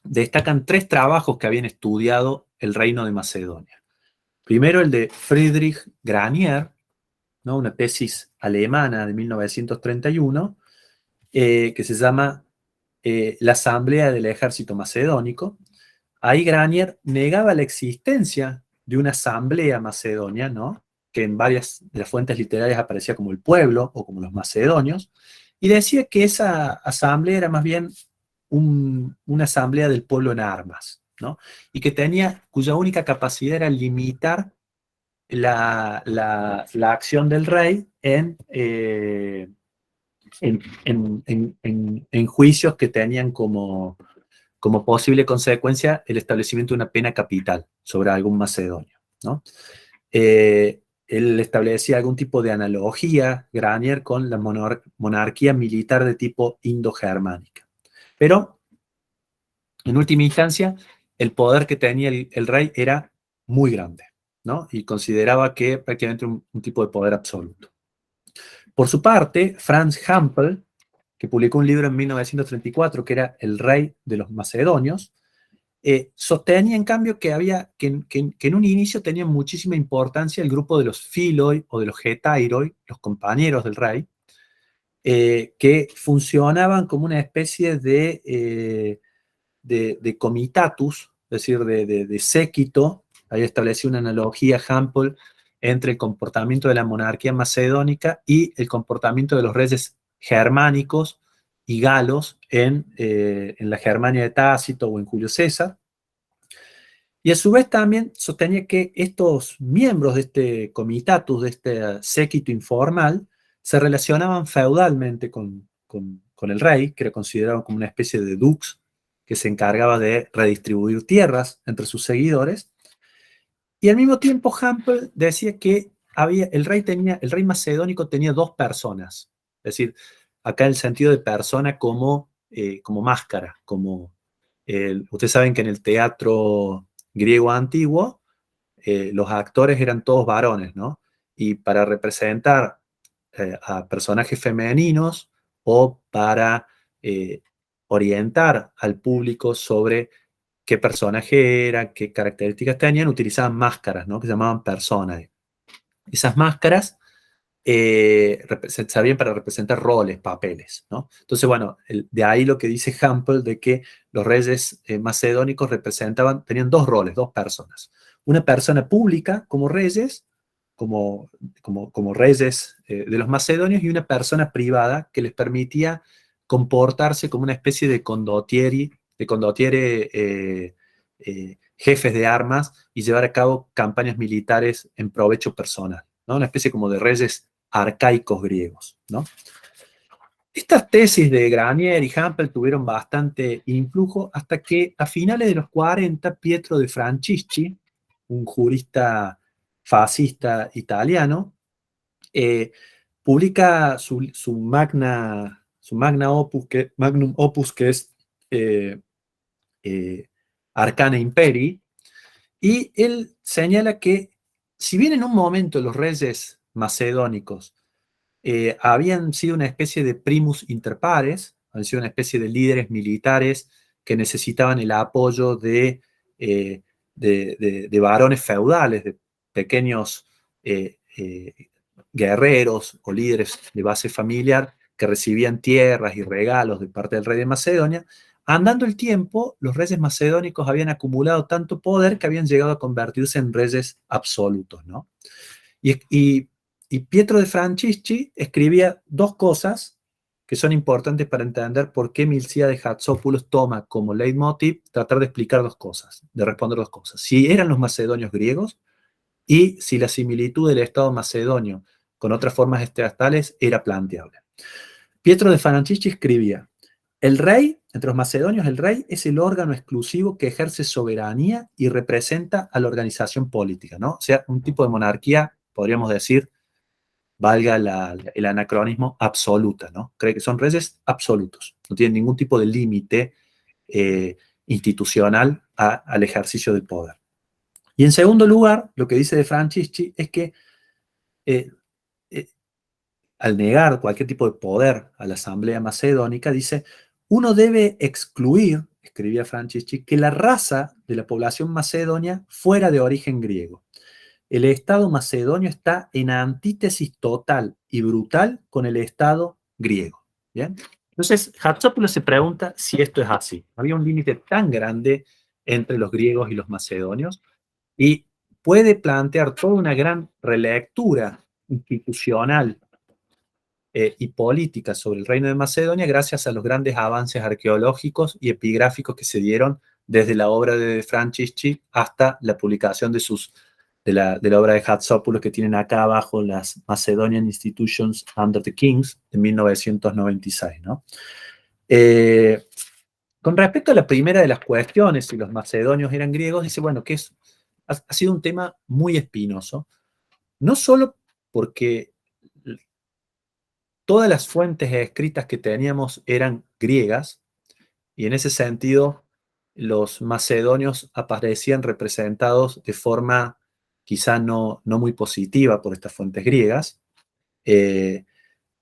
destacan tres trabajos que habían estudiado el reino de Macedonia. Primero, el de Friedrich Granier, ¿no? Una tesis alemana de 1931, que se llama La Asamblea del Ejército Macedónico. Ahí Granier negaba la existencia de una asamblea macedonia, ¿no? Que en varias de las fuentes literarias aparecía como el pueblo o como los macedonios, y decía que esa asamblea era más bien una asamblea del pueblo en armas, ¿no? Y que cuya única capacidad era limitar la acción del rey en juicios que tenían como posible consecuencia el establecimiento de una pena capital sobre algún macedonio, ¿no? Él establecía algún tipo de analogía, Granier, con la monarquía militar de tipo indogermánica. Pero, en última instancia, el poder que tenía el rey era muy grande, ¿no? Y consideraba que prácticamente un tipo de poder absoluto. Por su parte, Franz Hampel, que publicó un libro en 1934 que era El rey de los macedonios, sostenía en cambio que en un inicio tenía muchísima importancia el grupo de los filoi o de los getairoi, los compañeros del rey, que funcionaban como una especie de comitatus, es decir, de séquito. Ahí estableció una analogía Hampel entre el comportamiento de la monarquía macedónica y el comportamiento de los reyes germánicos y galos en la Germania de Tácito o en Julio César. Y a su vez también sostenía que estos miembros de este comitatus, de este séquito informal, se relacionaban feudalmente con el rey, que era considerado como una especie de dux, que se encargaba de redistribuir tierras entre sus seguidores. Y al mismo tiempo Hampel decía que el rey macedónico tenía dos personas. Es decir, acá el sentido de persona como máscara, ustedes saben que en el teatro griego antiguo los actores eran todos varones, ¿no? Y para representar a personajes femeninos o para orientar al público sobre qué personaje era, qué características tenían, utilizaban máscaras, ¿no? Que se llamaban personas. Esas máscaras servían para representar roles, papeles, ¿no? Entonces, bueno, de ahí lo que dice Hampel de que los reyes macedónicos tenían dos roles, dos personas. Una persona pública como reyes, como reyes de los macedonios, y una persona privada que les permitía comportarse como una especie de condottieri, jefes de armas y llevar a cabo campañas militares en provecho personal, ¿no? Una especie como de reyes arcaicos griegos, ¿no? Estas tesis de Granier y Hampel tuvieron bastante influjo hasta que a finales de los 40 Pietro de Francisci, un jurista fascista italiano, publica su magnum opus, que es eh, Arcana Imperii, y él señala que si bien en un momento los reyes macedónicos habían sido una especie de primus inter pares, habían sido una especie de líderes militares que necesitaban el apoyo eh, de varones feudales, de pequeños guerreros o líderes de base familiar que recibían tierras y regalos de parte del rey de Macedonia. Andando el tiempo, los reyes macedónicos habían acumulado tanto poder que habían llegado a convertirse en reyes absolutos, ¿no? Y Pietro de Francisci escribía dos cosas que son importantes para entender por qué Milcíades Hatzopoulos toma como leitmotiv tratar de explicar dos cosas, de responder dos cosas. Si eran los macedonios griegos y si la similitud del Estado macedonio con otras formas estatales era planteable. Pietro de Francisci escribía: el rey, entre los macedonios, el rey es el órgano exclusivo que ejerce soberanía y representa a la organización política, ¿no? O sea, un tipo de monarquía, podríamos decir, valga el anacronismo, absoluta, ¿no? Cree que son reyes absolutos, no tienen ningún tipo de límite institucional al ejercicio del poder. Y en segundo lugar, lo que dice de Francisci es que eh, eh, al negar cualquier tipo de poder a la Asamblea Macedónica, dice: uno debe excluir, escribía Francisci, que la raza de la población macedonia fuera de origen griego. El Estado macedonio está en antítesis total y brutal con el Estado griego. ¿Bien? Entonces, Hatzopoulos se pregunta si esto es así. Había un límite tan grande entre los griegos y los macedonios, y puede plantear toda una gran relectura institucional y política sobre el reino de Macedonia gracias a los grandes avances arqueológicos y epigráficos que se dieron desde la obra de Francisci hasta la publicación de la obra de Hatzopoulos, que tienen acá abajo, las Macedonian Institutions Under the Kings, de 1996, ¿no? Con respecto a la primera de las cuestiones, si los macedonios eran griegos, dice, bueno, que ha sido un tema muy espinoso, no solo porque todas las fuentes escritas que teníamos eran griegas, y en ese sentido los macedonios aparecían representados de forma quizá no muy positiva por estas fuentes griegas, eh,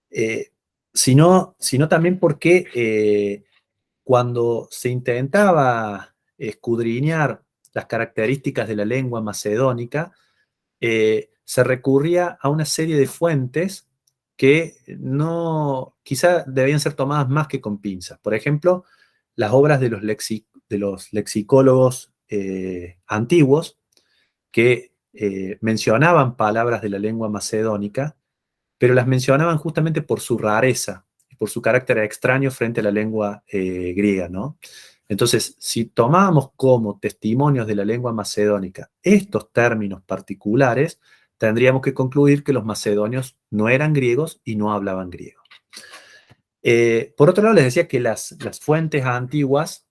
eh, sino también porque cuando se intentaba escudriñar las características de la lengua macedónica, se recurría a una serie de fuentes que no, quizá debían ser tomadas más que con pinzas. Por ejemplo, las obras de los lexicólogos antiguos que mencionaban palabras de la lengua macedónica, pero las mencionaban justamente por su rareza y por su carácter extraño frente a la lengua griega, ¿no? Entonces, si tomábamos como testimonios de la lengua macedónica estos términos particulares, tendríamos que concluir que los macedonios no eran griegos y no hablaban griego. Por otro lado, les decía que las fuentes antiguas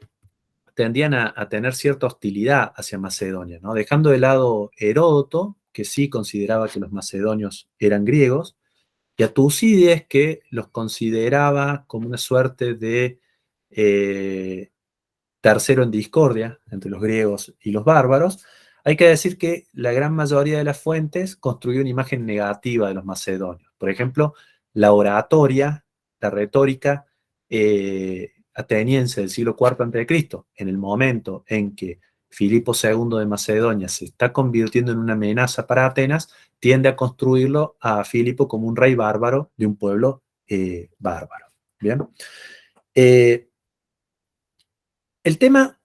tendían a tener cierta hostilidad hacia Macedonia, ¿no? Dejando de lado Heródoto, que sí consideraba que los macedonios eran griegos, y a Tucídides, que los consideraba como una suerte de tercero en discordia entre los griegos y los bárbaros. Hay que decir que la gran mayoría de las fuentes construyó una imagen negativa de los macedonios. Por ejemplo, la oratoria, la retórica, ateniense del siglo IV a.C., en el momento en que Filipo II de Macedonia se está convirtiendo en una amenaza para Atenas, tiende a construirlo a Filipo como un rey bárbaro de un pueblo bárbaro. Bien. El tema,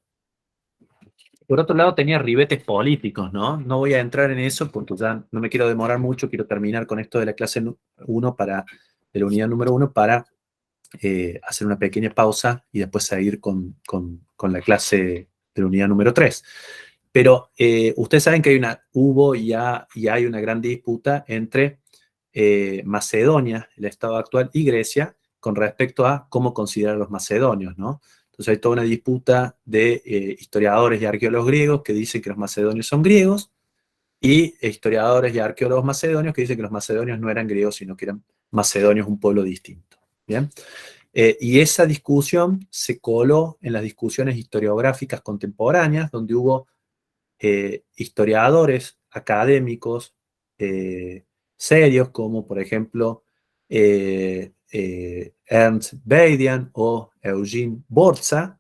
por otro lado, tenía ribetes políticos, ¿no? No voy a entrar en eso porque ya no me quiero demorar mucho, quiero terminar con esto de la clase 1 de la unidad número 1 para hacer una pequeña pausa y después seguir con la clase de la unidad número 3. Pero ustedes saben que hubo y hay una gran disputa entre Macedonia, el estado actual, y Grecia con respecto a cómo considerar a los macedonios, ¿no? Entonces hay toda una disputa de historiadores y arqueólogos griegos que dicen que los macedonios son griegos y historiadores y arqueólogos macedonios que dicen que los macedonios no eran griegos, sino que eran macedonios, un pueblo distinto. ¿Bien? Y esa discusión se coló en las discusiones historiográficas contemporáneas, donde hubo historiadores académicos serios, como por ejemplo Ernst Beidian o Eugene Borza,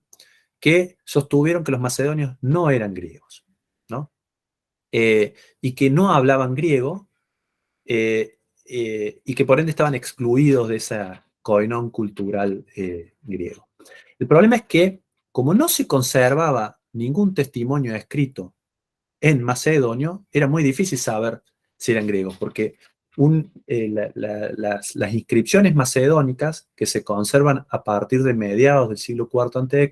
que sostuvieron que los macedonios no eran griegos, ¿no? Y que no hablaban griego, y que por ende estaban excluidos de esa koinon cultural griego. El problema es que, como no se conservaba ningún testimonio escrito en macedonio, era muy difícil saber si eran griegos, porque las inscripciones macedónicas que se conservan a partir de mediados del siglo IV a.C.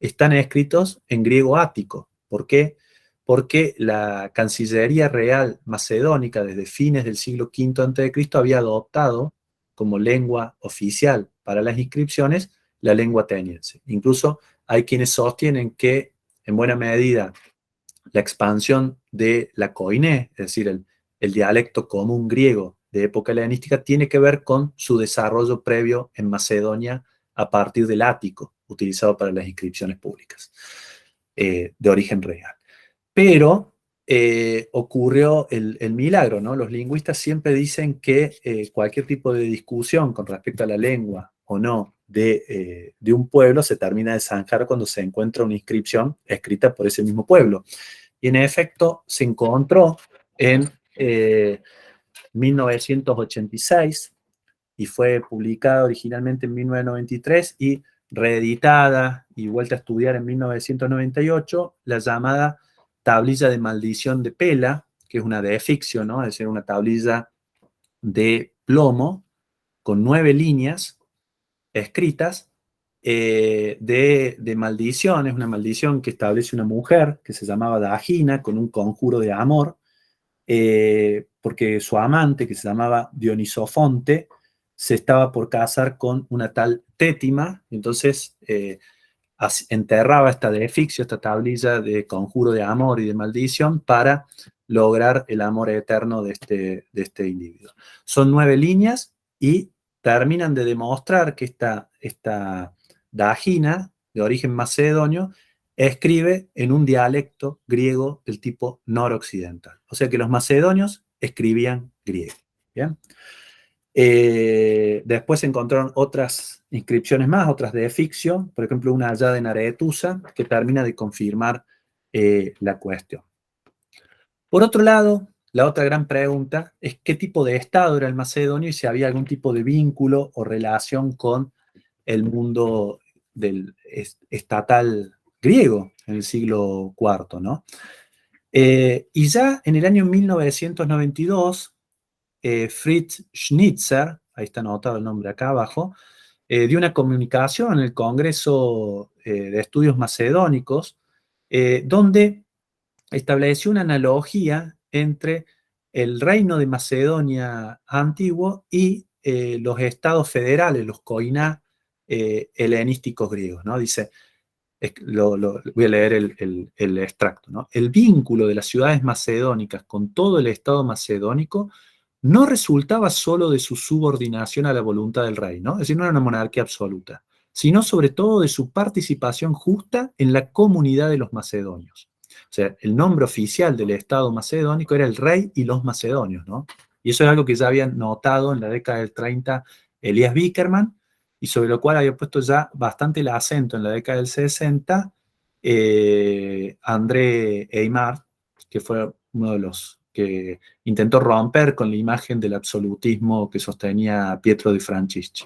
están escritos en griego ático. ¿Por qué? Porque la Cancillería Real Macedónica desde fines del siglo V a.C. había adoptado como lengua oficial para las inscripciones la lengua ateniense. Incluso hay quienes sostienen que en buena medida la expansión de la koiné, es decir, el dialecto común griego de época helenística, tiene que ver con su desarrollo previo en Macedonia a partir del ático, utilizado para las inscripciones públicas, de origen real. Pero ocurrió el milagro, ¿no? Los lingüistas siempre dicen que cualquier tipo de discusión con respecto a la lengua o no de un pueblo se termina de zanjar cuando se encuentra una inscripción escrita por ese mismo pueblo. Y en efecto se encontró en 1986 y fue publicada originalmente en 1993 y reeditada y vuelta a estudiar en 1998, la llamada tablilla de maldición de Pela, que es una deficcio, ¿no? Es decir, una tablilla de plomo con 9 líneas escritas de maldición. Es una maldición que establece una mujer que se llamaba Dagina con un conjuro de amor, porque su amante, que se llamaba Dionisofonte, se estaba por casar con una tal Tétima, entonces enterraba esta deficcio, esta tablilla de conjuro de amor y de maldición para lograr el amor eterno de este individuo. Son 9 líneas y terminan de demostrar que esta Dagina, de origen macedonio, escribe en un dialecto griego del tipo noroccidental. O sea que los macedonios escribían griego. ¿Bien? Después se encontraron otras inscripciones más, otras de Efixio, por ejemplo una hallada en Aretusa, que termina de confirmar la cuestión. Por otro lado, la otra gran pregunta es qué tipo de estado era el macedonio y si había algún tipo de vínculo o relación con el mundo estatal griego en el siglo IV, ¿no? Y ya en el año 1992, Fritz Schnitzer, ahí está anotado el nombre acá abajo, dio una comunicación en el Congreso de Estudios Macedónicos, donde estableció una analogía entre el reino de Macedonia antiguo y los estados federales, los koiná helenísticos griegos, ¿no? Dice, voy a leer el extracto, ¿no? El vínculo de las ciudades macedónicas con todo el estado macedónico no resultaba solo de su subordinación a la voluntad del rey, ¿no? Es decir, no era una monarquía absoluta, sino sobre todo de su participación justa en la comunidad de los macedonios. O sea, el nombre oficial del Estado macedónico era el rey y los macedonios, ¿no? Y eso es algo que ya habían notado en la década del 30 Elías Bickerman, y sobre lo cual había puesto ya bastante el acento en la década del 60, André Aimard, que fue uno de los que intentó romper con la imagen del absolutismo que sostenía Pietro de Francisci.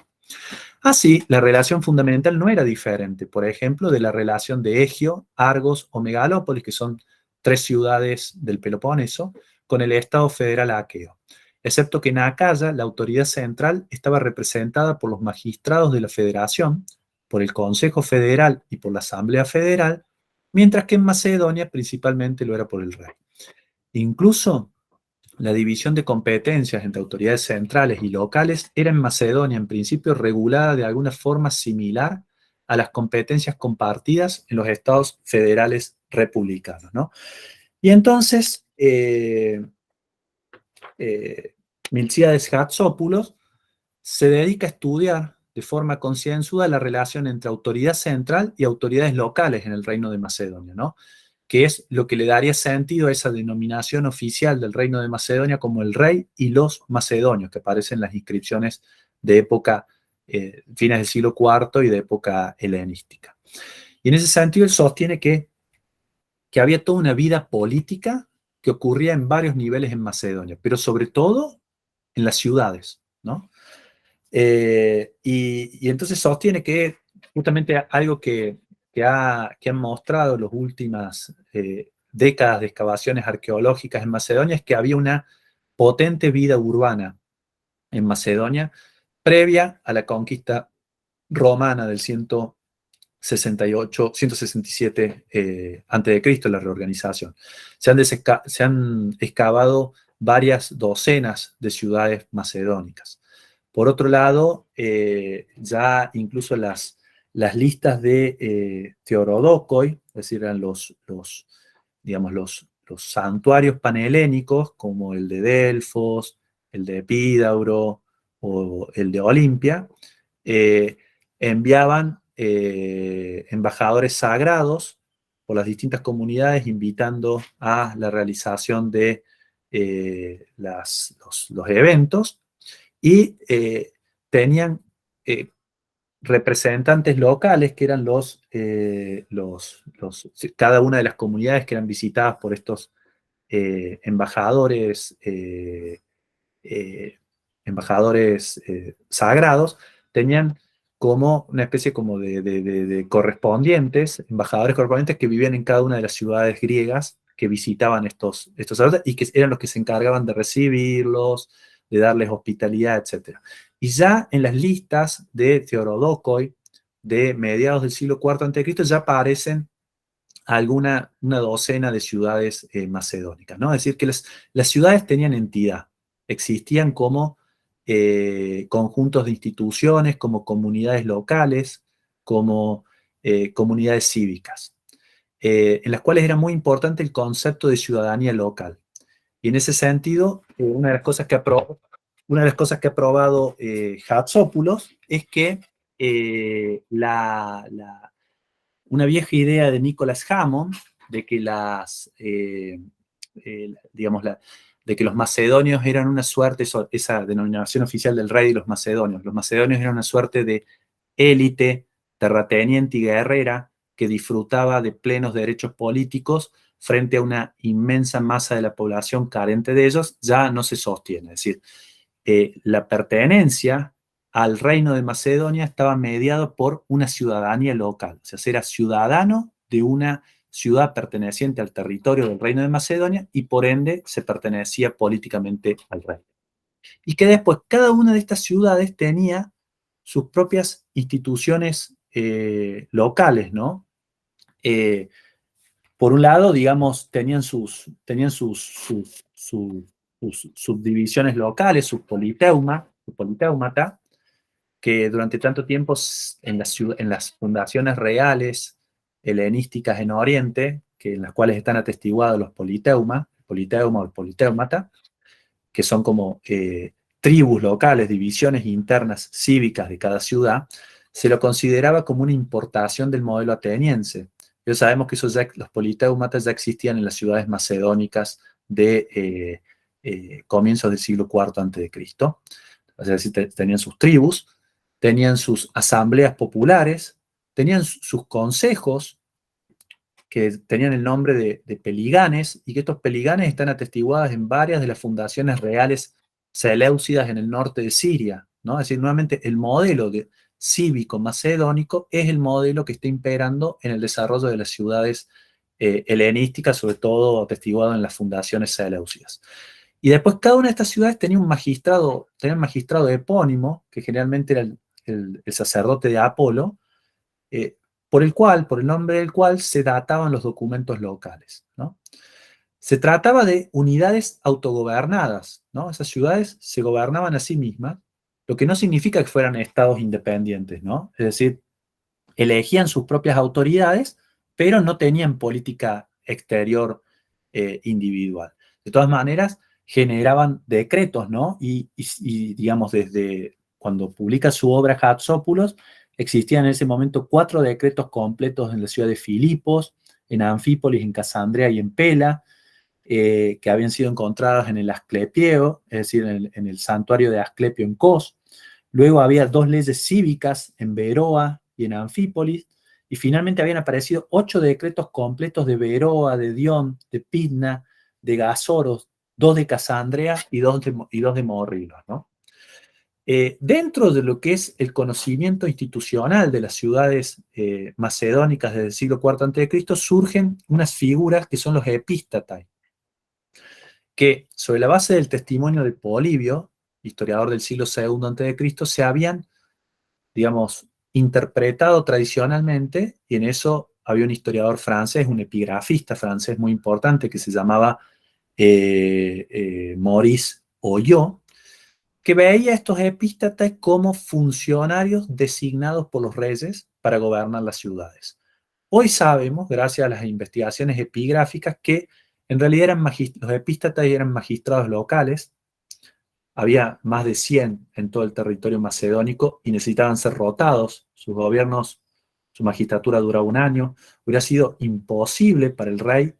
Así, la relación fundamental no era diferente, por ejemplo, de la relación de Egio, Argos o Megalópolis, que son tres ciudades del Peloponeso, con el Estado federal aqueo, excepto que en Acaya la autoridad central estaba representada por los magistrados de la federación, por el Consejo Federal y por la Asamblea Federal, mientras que en Macedonia principalmente lo era por el rey. Incluso la división de competencias entre autoridades centrales y locales era en Macedonia, en principio, regulada de alguna forma similar a las competencias compartidas en los estados federales republicanos, ¿no? Y entonces, Milcíades Hatzopoulos se dedica a estudiar de forma concienzuda la relación entre autoridad central y autoridades locales en el Reino de Macedonia, ¿no? Que es lo que le daría sentido a esa denominación oficial del Reino de Macedonia como el rey y los macedonios, que aparecen en las inscripciones de época, fines del siglo IV y de época helenística. Y en ese sentido él sostiene que había toda una vida política que ocurría en varios niveles en Macedonia, pero sobre todo en las ciudades, ¿no? Y entonces sostiene que justamente algo que han mostrado las últimas décadas de excavaciones arqueológicas en Macedonia es que había una potente vida urbana en Macedonia previa a la conquista romana del 168, 167 a.C., la reorganización. Se han excavado varias docenas de ciudades macedónicas. Por otro lado, ya incluso las listas de Theorodokoi, es decir, eran digamos, los santuarios panhelénicos, como el de Delfos, el de Epídauro o el de Olimpia, enviaban embajadores sagrados por las distintas comunidades, invitando a la realización de los eventos, y tenían representantes locales que eran cada una de las comunidades que eran visitadas por estos embajadores, sagrados, tenían como una especie como de correspondientes, embajadores correspondientes que vivían en cada una de las ciudades griegas que visitaban estos sacerdotes y que eran los que se encargaban de recibirlos, de darles hospitalidad, etc. Y ya en las listas de Theorodokoi de mediados del siglo IV a.C. ya aparecen una docena de ciudades macedónicas, ¿no? Es decir, que las ciudades tenían entidad, existían como conjuntos de instituciones, como comunidades locales, como comunidades cívicas, en las cuales era muy importante el concepto de ciudadanía local. Y en ese sentido, una de las cosas que ha aprobado Hatzopoulos es que una vieja idea de Nicholas Hammond de que digamos, de que los macedonios eran una suerte, esa denominación oficial del rey de los macedonios eran una suerte de élite terrateniente y guerrera que disfrutaba de plenos derechos políticos frente a una inmensa masa de la población carente de ellos, ya no se sostiene. Es decir, la pertenencia al reino de Macedonia estaba mediado por una ciudadanía local, o sea, era ciudadano de una ciudad perteneciente al territorio del reino de Macedonia y por ende se pertenecía políticamente al rey. Y que después cada una de estas ciudades tenía sus propias instituciones locales, ¿no? Por un lado, digamos, tenían sus subdivisiones locales, sus politeumata, que durante tanto tiempo en las fundaciones reales helenísticas en Oriente, en las cuales están atestiguados los politeuma o politeumata, que son como tribus locales, divisiones internas cívicas de cada ciudad, se lo consideraba como una importación del modelo ateniense. Ya sabemos que los politeumatas ya existían en las ciudades macedónicas de comienzos del siglo IV a.C. O sea, tenían sus tribus, tenían sus asambleas populares, tenían sus consejos, que tenían el nombre de peliganes, y que estos peliganes están atestiguados en varias de las fundaciones reales seleucidas en el norte de Siria, ¿no? Es decir, nuevamente el modelo cívico macedónico es el modelo que está imperando en el desarrollo de las ciudades helenísticas, sobre todo atestiguado en las fundaciones seleucidas. Y después cada una de estas ciudades tenía un magistrado epónimo, que generalmente era el sacerdote de Apolo, eh, por el nombre del cual se databan los documentos locales, ¿no? Se trataba de unidades autogobernadas, ¿no? Esas ciudades se gobernaban a sí mismas, lo que no significa que fueran estados independientes, ¿no? Es decir, elegían sus propias autoridades, pero no tenían política exterior individual. De todas maneras, generaban decretos, ¿no? Y, digamos, desde cuando publica su obra Hatzópulos, existían en ese momento 4 decretos completos en la ciudad de Filipos, en Anfípolis, en Casandrea y en Pela, que habían sido encontradas en el Asclepieo, es decir, en el santuario de Asclepio en Kos. Luego había 2 leyes cívicas en Beroa y en Anfípolis, y finalmente habían aparecido 8 decretos completos de Beroa, de Dion, de Pidna, de Gazoros, 2 de Casandrea y 2 de Morrilos, ¿no? Dentro de lo que es el conocimiento institucional de las ciudades macedónicas desde el siglo IV a.C., surgen unas figuras que son los epístatai, que sobre la base del testimonio de Polibio, historiador del siglo II a.C., se habían, digamos, interpretado tradicionalmente, y en eso había un historiador francés, un epigrafista francés muy importante que se llamaba Maurice Hoyot, que veía a estos epístatas como funcionarios designados por los reyes para gobernar las ciudades. Hoy sabemos, gracias a las investigaciones epigráficas, que en realidad los epístatas eran magistrados locales. Había más de 100 en todo el territorio macedónico y necesitaban ser rotados. Sus gobiernos, su magistratura duraba un año. Hubiera sido imposible para el rey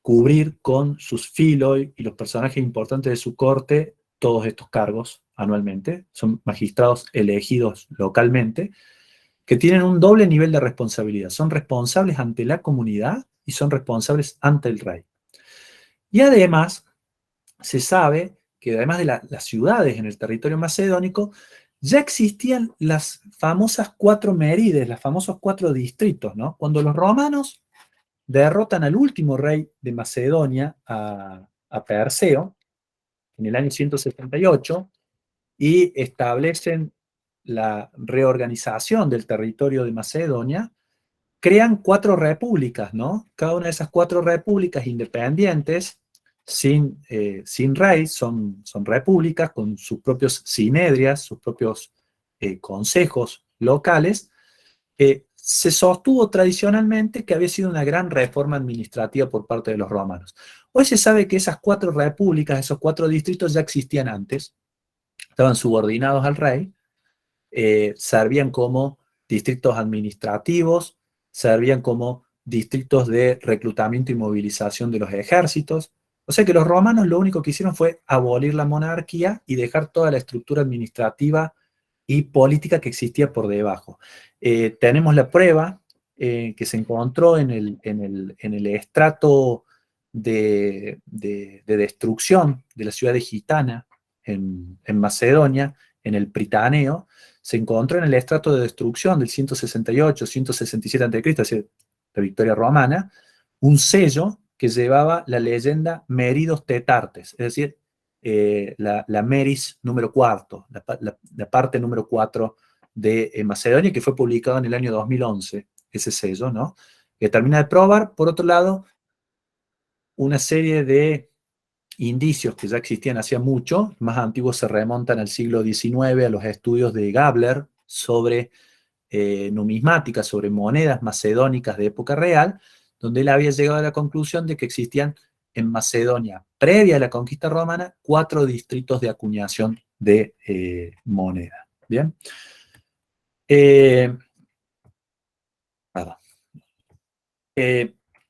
cubrir con sus filoi y los personajes importantes de su corte todos estos cargos anualmente. Son magistrados elegidos localmente, que tienen un doble nivel de responsabilidad. Son responsables ante la comunidad y son responsables ante el rey. Y además, se sabe que además de las ciudades en el territorio macedónico, ya existían las famosas 4 merides, los famosos 4 distritos, ¿no? Cuando los romanos derrotan al último rey de Macedonia, a Perseo, en el año 178, y establecen la reorganización del territorio de Macedonia, crean 4 repúblicas, ¿no? Cada una de esas 4 repúblicas independientes, sin rey, son repúblicas con sus propios sinedrias, sus propios consejos locales. Se sostuvo tradicionalmente que había sido una gran reforma administrativa por parte de los romanos. Hoy se sabe que esas 4 repúblicas, esos 4 distritos ya existían antes, estaban subordinados al rey, servían como distritos administrativos, servían como distritos de reclutamiento y movilización de los ejércitos. O sea que los romanos lo único que hicieron fue abolir la monarquía y dejar toda la estructura administrativa y política que existía por debajo. Tenemos la prueba que se encontró en el estrato de destrucción de la ciudad de Gitana en Macedonia, en el Pritaneo. Se encontró en el estrato de destrucción del 168, 167 a.C., es decir, la victoria romana, un sello que llevaba la leyenda Meridos Tetartes, es decir, la Meris número 4, la parte número 4 de Macedonia, que fue publicado en el año 2011, ese sello, ¿no? Que termina de probar, por otro lado, una serie de indicios que ya existían hacía mucho, más antiguos se remontan al siglo XIX, a los estudios de Gabler sobre numismática, sobre monedas macedónicas de época real, donde él había llegado a la conclusión de que existían en Macedonia, previa a la conquista romana, 4 distritos de acuñación de moneda. Bien. Perdón.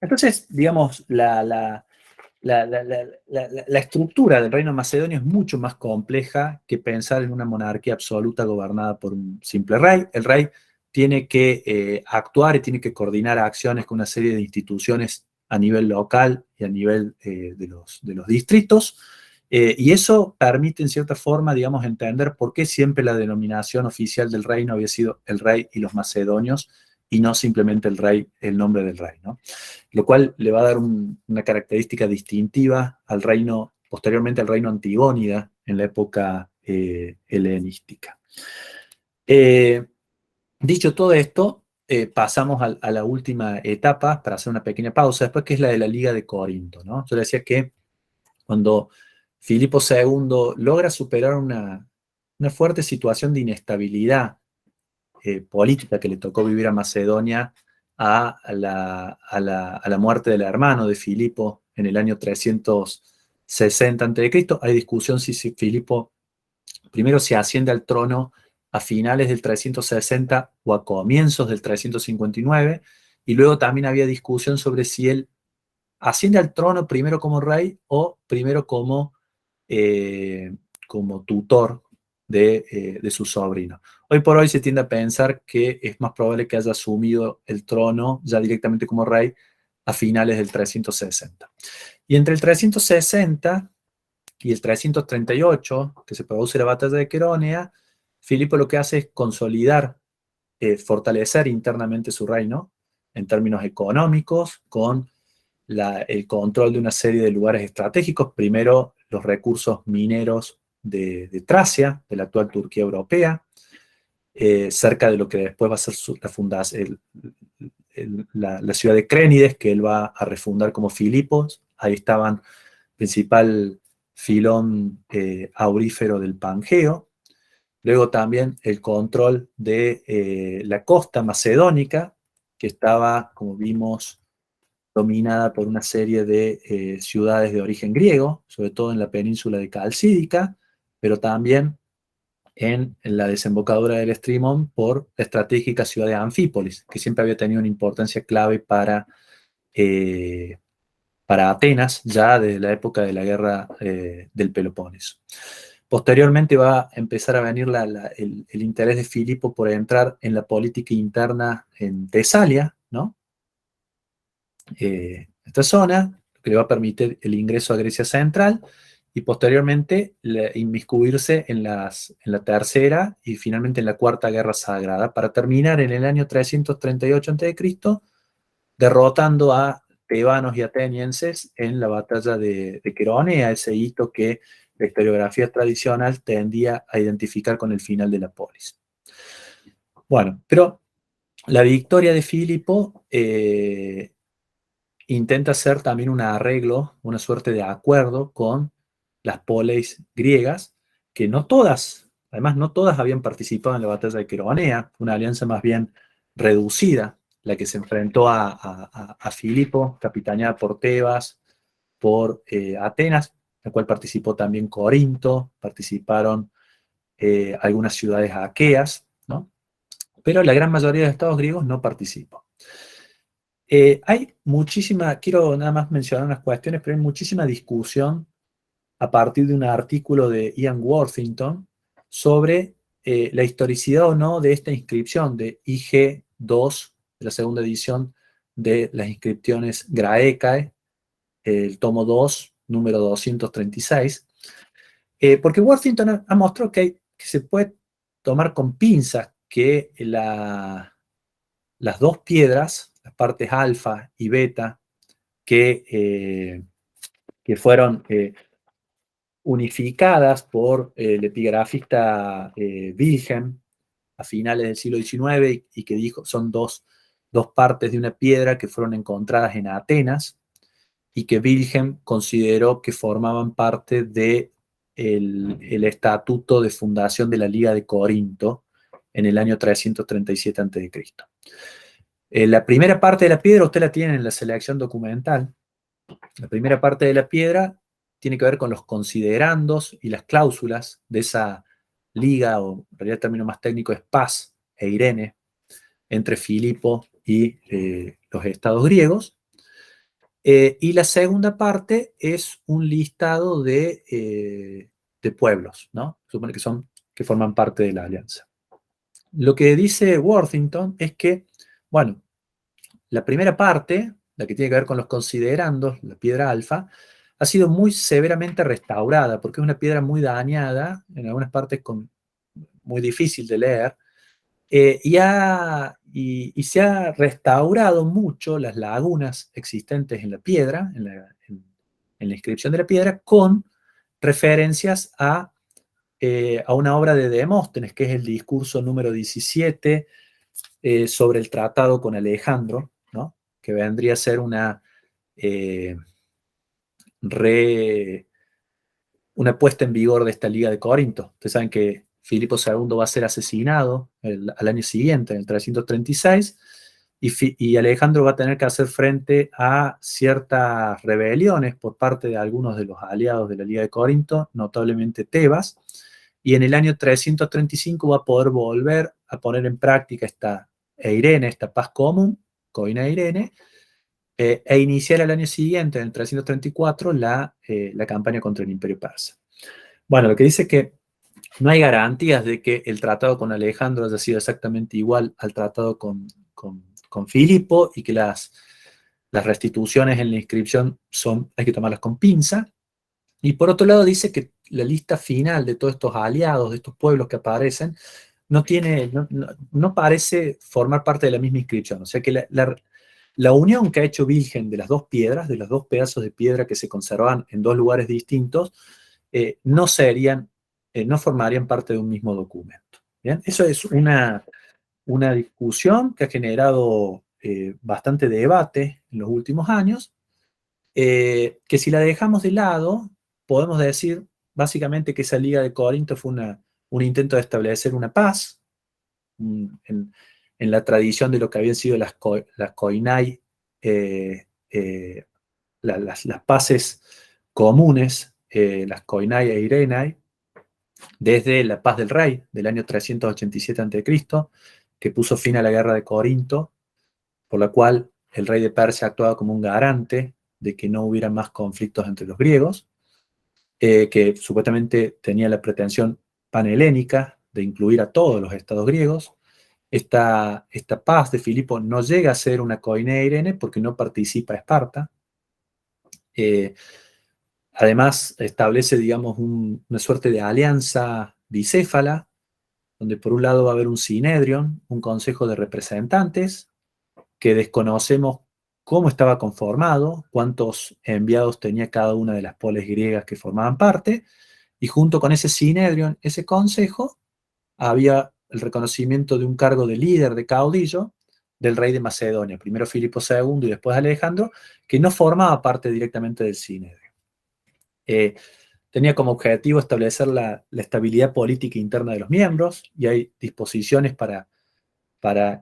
Entonces, digamos, la estructura del reino macedonio es mucho más compleja que pensar en una monarquía absoluta gobernada por un simple rey. El rey tiene que actuar y tiene que coordinar acciones con una serie de instituciones a nivel local y a nivel de los distritos. Y eso permite, en cierta forma, digamos, entender por qué siempre la denominación oficial del reino había sido el rey y los macedonios y no simplemente el rey, el nombre del rey, ¿no? Lo cual le va a dar una característica distintiva al reino, posteriormente al reino antigónida en la época helenística. Eh, Dicho todo esto, pasamos a la última etapa para hacer una pequeña pausa, después que es la de la Liga de Corinto, ¿no? Yo le decía que cuando Filipo II logra superar una fuerte situación de inestabilidad política que le tocó vivir a Macedonia a la muerte del hermano de Filipo en el año 360 a.C. Hay discusión si Filipo primero se asciende al trono a finales del 360 o a comienzos del 359, y luego también había discusión sobre si él asciende al trono primero como rey o primero eh, como tutor de su sobrino. Hoy por hoy se tiende a pensar que es más probable que haya asumido el trono ya directamente como rey a finales del 360. Y entre el 360 y el 338, que se produce la batalla de Queronea, Filipo lo que hace es consolidar, fortalecer internamente su reino en términos económicos, con el control de una serie de lugares estratégicos, primero los recursos mineros de Tracia, de la actual Turquía europea, cerca de lo que después va a ser la fundación, la ciudad de Crénides, que él va a refundar como Filipos. Ahí estaban principal filón aurífero del Pangeo. Luego también el control de la costa macedónica, que estaba, como vimos, dominada por una serie de ciudades de origen griego, sobre todo en la península de Calcídica, pero también en la desembocadura del Estrimón por la estratégica ciudad de Anfípolis, que siempre había tenido una importancia clave para Atenas, ya desde la época de la guerra del Peloponeso. Posteriormente va a empezar a venir el interés de Filipo por entrar en la política interna en Tesalia, ¿no? Esta zona, que le va a permitir el ingreso a Grecia Central y posteriormente inmiscuirse en la tercera y finalmente en la cuarta guerra sagrada, para terminar en el año 338 a.C., derrotando a tebanos y atenienses en la batalla de Queronea, ese hito que la historiografía tradicional tendía a identificar con el final de la polis. Bueno, pero la victoria de Filipo intenta hacer también un arreglo, una suerte de acuerdo con las poleis griegas, que no todas, además no todas habían participado en la batalla de Queronea, una alianza más bien reducida, la que se enfrentó a Filipo, capitaneada por Tebas, por Atenas, la cual participó también Corinto, participaron algunas ciudades aqueas, ¿no? Pero la gran mayoría de estados griegos no participó. Hay muchísima, quiero nada más mencionar unas cuestiones, pero hay muchísima discusión a partir de un artículo de Ian Worthington sobre la historicidad o no de esta inscripción de IG-2, de la segunda edición de las inscripciones Graecae, el tomo 2, número 236, porque Worthington ha mostrado que se puede tomar con pinzas que las dos piedras, las partes alfa y beta, que fueron unificadas por el epigrafista Wilhelm a finales del siglo XIX, y que dijo son dos partes de una piedra que fueron encontradas en Atenas y que Wilhelm consideró que formaban parte de el estatuto de fundación de la Liga de Corinto en el año 337 a.C. La primera parte de la piedra usted la tiene en la selección documental. La primera parte de la piedra tiene que ver con los considerandos y las cláusulas de esa liga, o en realidad el término más técnico es paz e Irene, entre Filipo y los estados griegos. Y la segunda parte es un listado de pueblos, ¿no? Supone que forman parte de la alianza. Lo que dice Worthington es que, bueno, la primera parte, la que tiene que ver con los considerandos, la piedra alfa, ha sido muy severamente restaurada, porque es una piedra muy dañada, en algunas partes muy difícil de leer, y se ha restaurado mucho las lagunas existentes en la piedra, en la inscripción de la piedra, con referencias a una obra de Demóstenes, que es el discurso número 17 sobre el tratado con Alejandro, ¿no? Que vendría a ser eh, re, una puesta en vigor de esta Liga de Corinto. Ustedes saben que Filipo II va a ser asesinado al año siguiente, en el 336, y Alejandro va a tener que hacer frente a ciertas rebeliones por parte de algunos de los aliados de la Liga de Corinto, notablemente Tebas, y en el año 335 va a poder volver a poner en práctica esta paz común, Coina Irene, e iniciar al año siguiente, en el 334, la campaña contra el Imperio Persa. Bueno, lo que dice es que no hay garantías de que el tratado con Alejandro haya sido exactamente igual al tratado con Filipo, y que las restituciones en la inscripción hay que tomarlas con pinza. Y por otro lado dice que la lista final de todos estos aliados, de estos pueblos que aparecen, no parece formar parte de la misma inscripción. O sea que la unión que ha hecho Wilhelm de las dos piedras, de los dos pedazos de piedra que se conservan en dos lugares distintos, no formarían parte de un mismo documento. ¿Bien? Eso es una discusión que ha generado bastante debate en los últimos años, que si la dejamos de lado, podemos decir básicamente que esa Liga de Corinto fue un intento de establecer una paz en la tradición de lo que habían sido las koinai, las paces comunes, las koinai e irenai, desde la paz del rey del año 387 a.C., que puso fin a la guerra de Corinto, por la cual el rey de Persia actuaba como un garante de que no hubiera más conflictos entre los griegos, que supuestamente tenía la pretensión panhelénica de incluir a todos los estados griegos. Esta paz de Filipo no llega a ser una koiné Irene porque no participa Esparta. Además, establece, digamos, una suerte de alianza bicéfala, donde por un lado va a haber un Sinedrion, un consejo de representantes, que desconocemos cómo estaba conformado, cuántos enviados tenía cada una de las polis griegas que formaban parte, y junto con ese Sinedrion, ese consejo, había el reconocimiento de un cargo de líder, de caudillo, del rey de Macedonia, primero Filipo II y después Alejandro, que no formaba parte directamente del Sinedrion. Tenía como objetivo establecer la estabilidad política interna de los miembros, y hay disposiciones para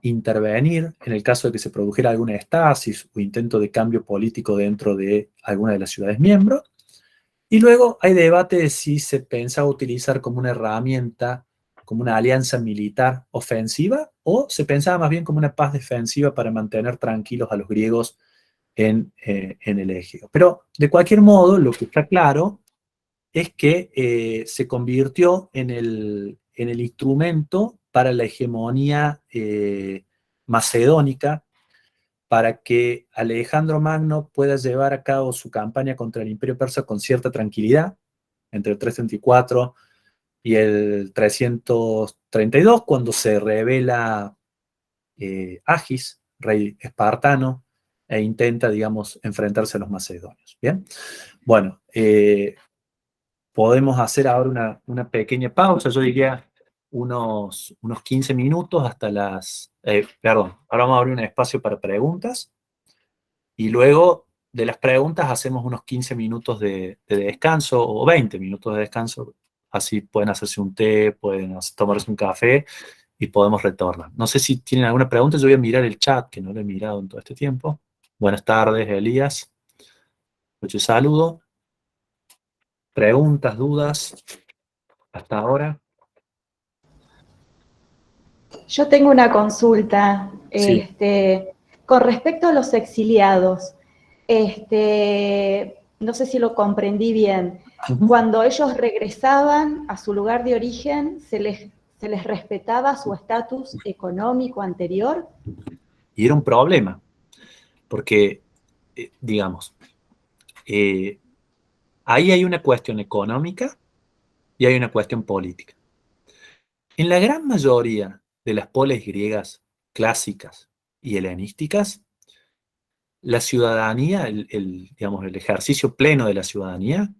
intervenir en el caso de que se produjera alguna estasis o intento de cambio político dentro de alguna de las ciudades miembros. Y luego hay debate de si se pensaba utilizar como una herramienta, como una alianza militar ofensiva, o se pensaba más bien como una paz defensiva para mantener tranquilos a los griegos en el Egeo. Pero de cualquier modo, lo que está claro es que se convirtió en el instrumento para la hegemonía macedónica, para que Alejandro Magno pueda llevar a cabo su campaña contra el Imperio Persa con cierta tranquilidad, entre el 334 y el 332, cuando se revela Agis, rey espartano, e intenta, digamos, enfrentarse a los macedonios. Bien, bueno, podemos hacer ahora una pequeña pausa, yo diría unos 15 minutos hasta perdón, ahora vamos a abrir un espacio para preguntas, y luego de las preguntas hacemos unos 15 minutos de descanso, o 20 minutos de descanso, así pueden hacerse un té, pueden tomarse un café, y podemos retornar. No sé si tienen alguna pregunta, yo voy a mirar el chat, que no lo he mirado en todo este tiempo. Buenas tardes, Elías. Mucho saludo. Preguntas, dudas, hasta ahora. Yo tengo una consulta Sí. con respecto a los exiliados. No sé si lo comprendí bien. Cuando ellos regresaban a su lugar de origen, se les respetaba su estatus económico anterior. Y era un problema, porque, digamos, ahí hay una cuestión económica y hay una cuestión política. En la gran mayoría de las polis griegas clásicas y helenísticas, la ciudadanía, digamos, el ejercicio pleno de la ciudadanía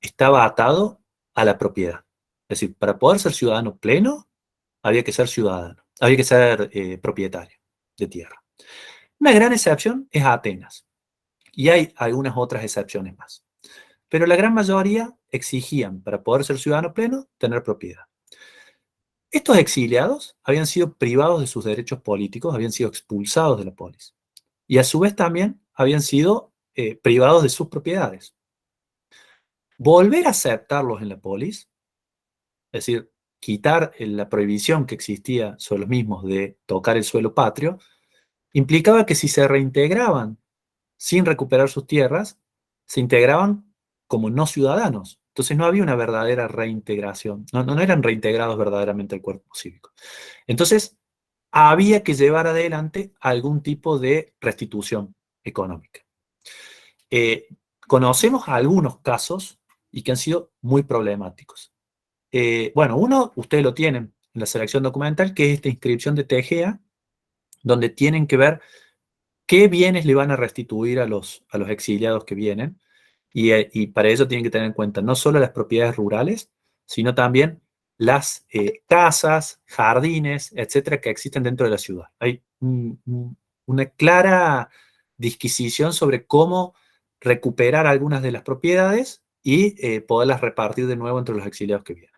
estaba atado a la propiedad. Es decir, para poder ser ciudadano pleno, había que ser ciudadano, había que ser propietario de tierra. Una gran excepción es Atenas, y hay algunas otras excepciones más. Pero la gran mayoría exigían, para poder ser ciudadano pleno, tener propiedad. Estos exiliados habían sido privados de sus derechos políticos, habían sido expulsados de la polis. Y a su vez también habían sido privados de sus propiedades. Volver a aceptarlos en la polis, es decir, quitar la prohibición que existía sobre los mismos de tocar el suelo patrio, implicaba que si se reintegraban sin recuperar sus tierras, se integraban como no ciudadanos. Entonces no había una verdadera reintegración, no eran reintegrados verdaderamente al cuerpo cívico. Entonces había que llevar adelante algún tipo de restitución económica. Conocemos algunos casos y que han sido muy problemáticos. Bueno, uno, ustedes lo tienen en la selección documental, que es esta inscripción de Tegea, donde tienen que ver qué bienes le van a restituir a los exiliados que vienen, y para eso tienen que tener en cuenta no solo las propiedades rurales, sino también las casas, jardines, etcétera, que existen dentro de la ciudad. Hay una clara disquisición sobre cómo recuperar algunas de las propiedades y poderlas repartir de nuevo entre los exiliados que vienen.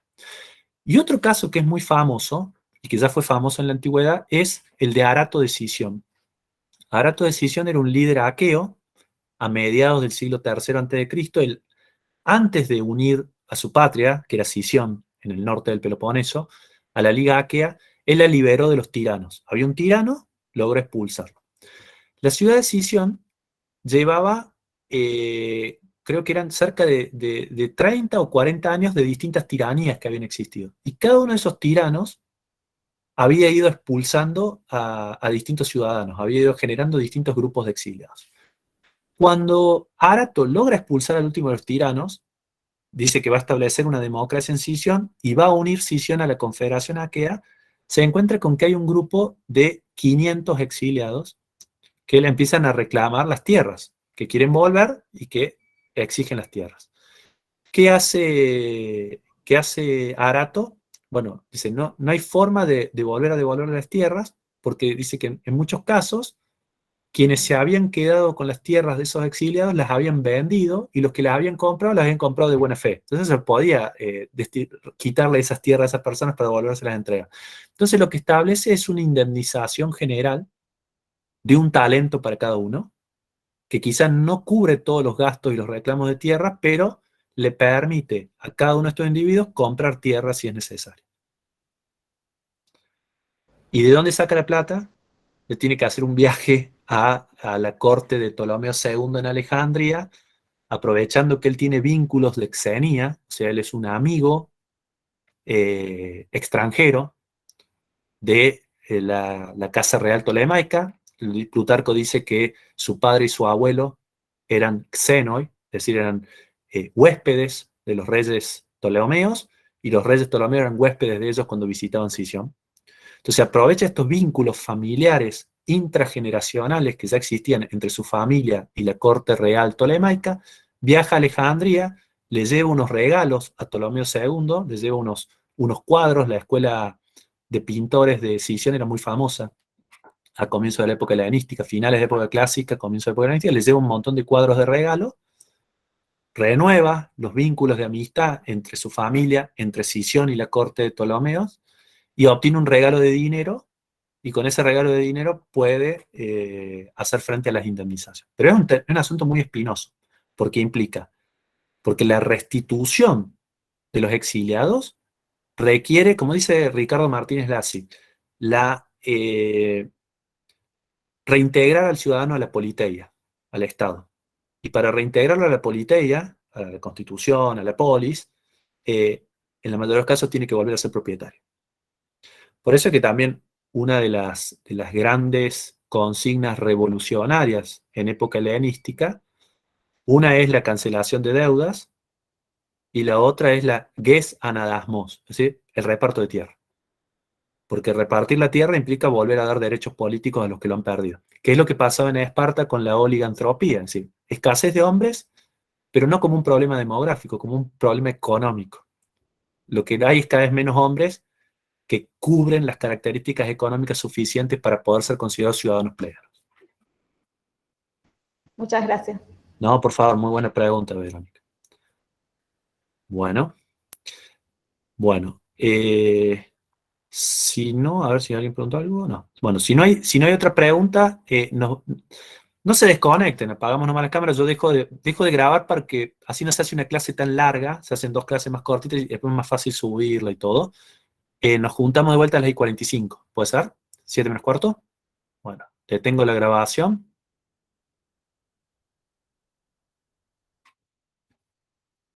Y otro caso que es muy famoso, y que ya fue famoso en la antigüedad, es el de Arato de Sición. Arato de Sición era un líder aqueo a mediados del siglo III a.C. Él, antes de unir a su patria, que era Sición, en el norte del Peloponeso, a la Liga Aquea, él la liberó de los tiranos. Había un tirano, logró expulsarlo. La ciudad de Sición llevaba, creo que eran cerca de 30 o 40 años de distintas tiranías que habían existido. Y cada uno de esos tiranos había ido expulsando a distintos ciudadanos, había ido generando distintos grupos de exiliados. Cuando Arato logra expulsar al último de los tiranos, dice que va a establecer una democracia en Sición y va a unir Sición a la Confederación Aquea, se encuentra con que hay un grupo de 500 exiliados que le empiezan a reclamar las tierras, que quieren volver y que exigen las tierras. Qué hace Arato? Bueno, dice, no hay forma de volver a devolver las tierras, porque dice que en muchos casos quienes se habían quedado con las tierras de esos exiliados las habían vendido y los que las habían comprado de buena fe. Entonces se podía quitarle esas tierras a esas personas para devolvérselas a entregar. Entonces lo que establece es una indemnización general de un talento para cada uno, que quizás no cubre todos los gastos y los reclamos de tierra, pero le permite a cada uno de estos individuos comprar tierra si es necesario. ¿Y de dónde saca la plata? Le tiene que hacer un viaje a la corte de Ptolomeo II en Alejandría, aprovechando que él tiene vínculos de Xenia, o sea, él es un amigo extranjero de la Casa Real Tolemaica. Plutarco dice que su padre y su abuelo eran xenoi, es decir, eran huéspedes de los reyes ptolomeos, y los reyes ptolomeos eran huéspedes de ellos cuando visitaban Sición. Entonces aprovecha estos vínculos familiares intrageneracionales que ya existían entre su familia y la corte real tolemaica, viaja a Alejandría, le lleva unos regalos a Ptolomeo II, le lleva unos cuadros. La escuela de pintores de Sición era muy famosa a comienzo de la época helenística, finales de época clásica, comienzo de época helenística, le lleva un montón de cuadros de regalo, renueva los vínculos de amistad entre su familia, entre Sición y la corte de Ptolomeos, y obtiene un regalo de dinero, y con ese regalo de dinero puede hacer frente a las indemnizaciones. Pero es un asunto muy espinoso, porque implica, porque la restitución de los exiliados requiere, como dice Ricardo Martínez Lassi, reintegrar al ciudadano a la politeia, al Estado. Y para reintegrarlo a la politeia, a la Constitución, a la polis, en la mayoría de los casos tiene que volver a ser propietario. Por eso es que también una de las grandes consignas revolucionarias en época helenística, una es la cancelación de deudas y la otra es la ges anadasmos, es decir, el reparto de tierra. Porque repartir la tierra implica volver a dar derechos políticos a los que lo han perdido. Que es lo que pasaba en Esparta con la oligantropía, es decir, escasez de hombres, pero no como un problema demográfico, como un problema económico. Lo que hay es cada vez menos hombres que cubren las características económicas suficientes para poder ser considerados ciudadanos plenos. Muchas gracias. No, por favor, muy buena pregunta, Verónica. Bueno, bueno. Si no, a ver si alguien preguntó algo, no. Bueno, si no hay otra pregunta, no se desconecten, apagamos nomás las cámaras, yo dejo de grabar para que así no se hace una clase tan larga, se hacen 2 clases más cortitas y después es más fácil subirla y todo. Nos juntamos de vuelta a las 10:45, ¿puede ser? ¿7 menos cuarto? Bueno, detengo la grabación.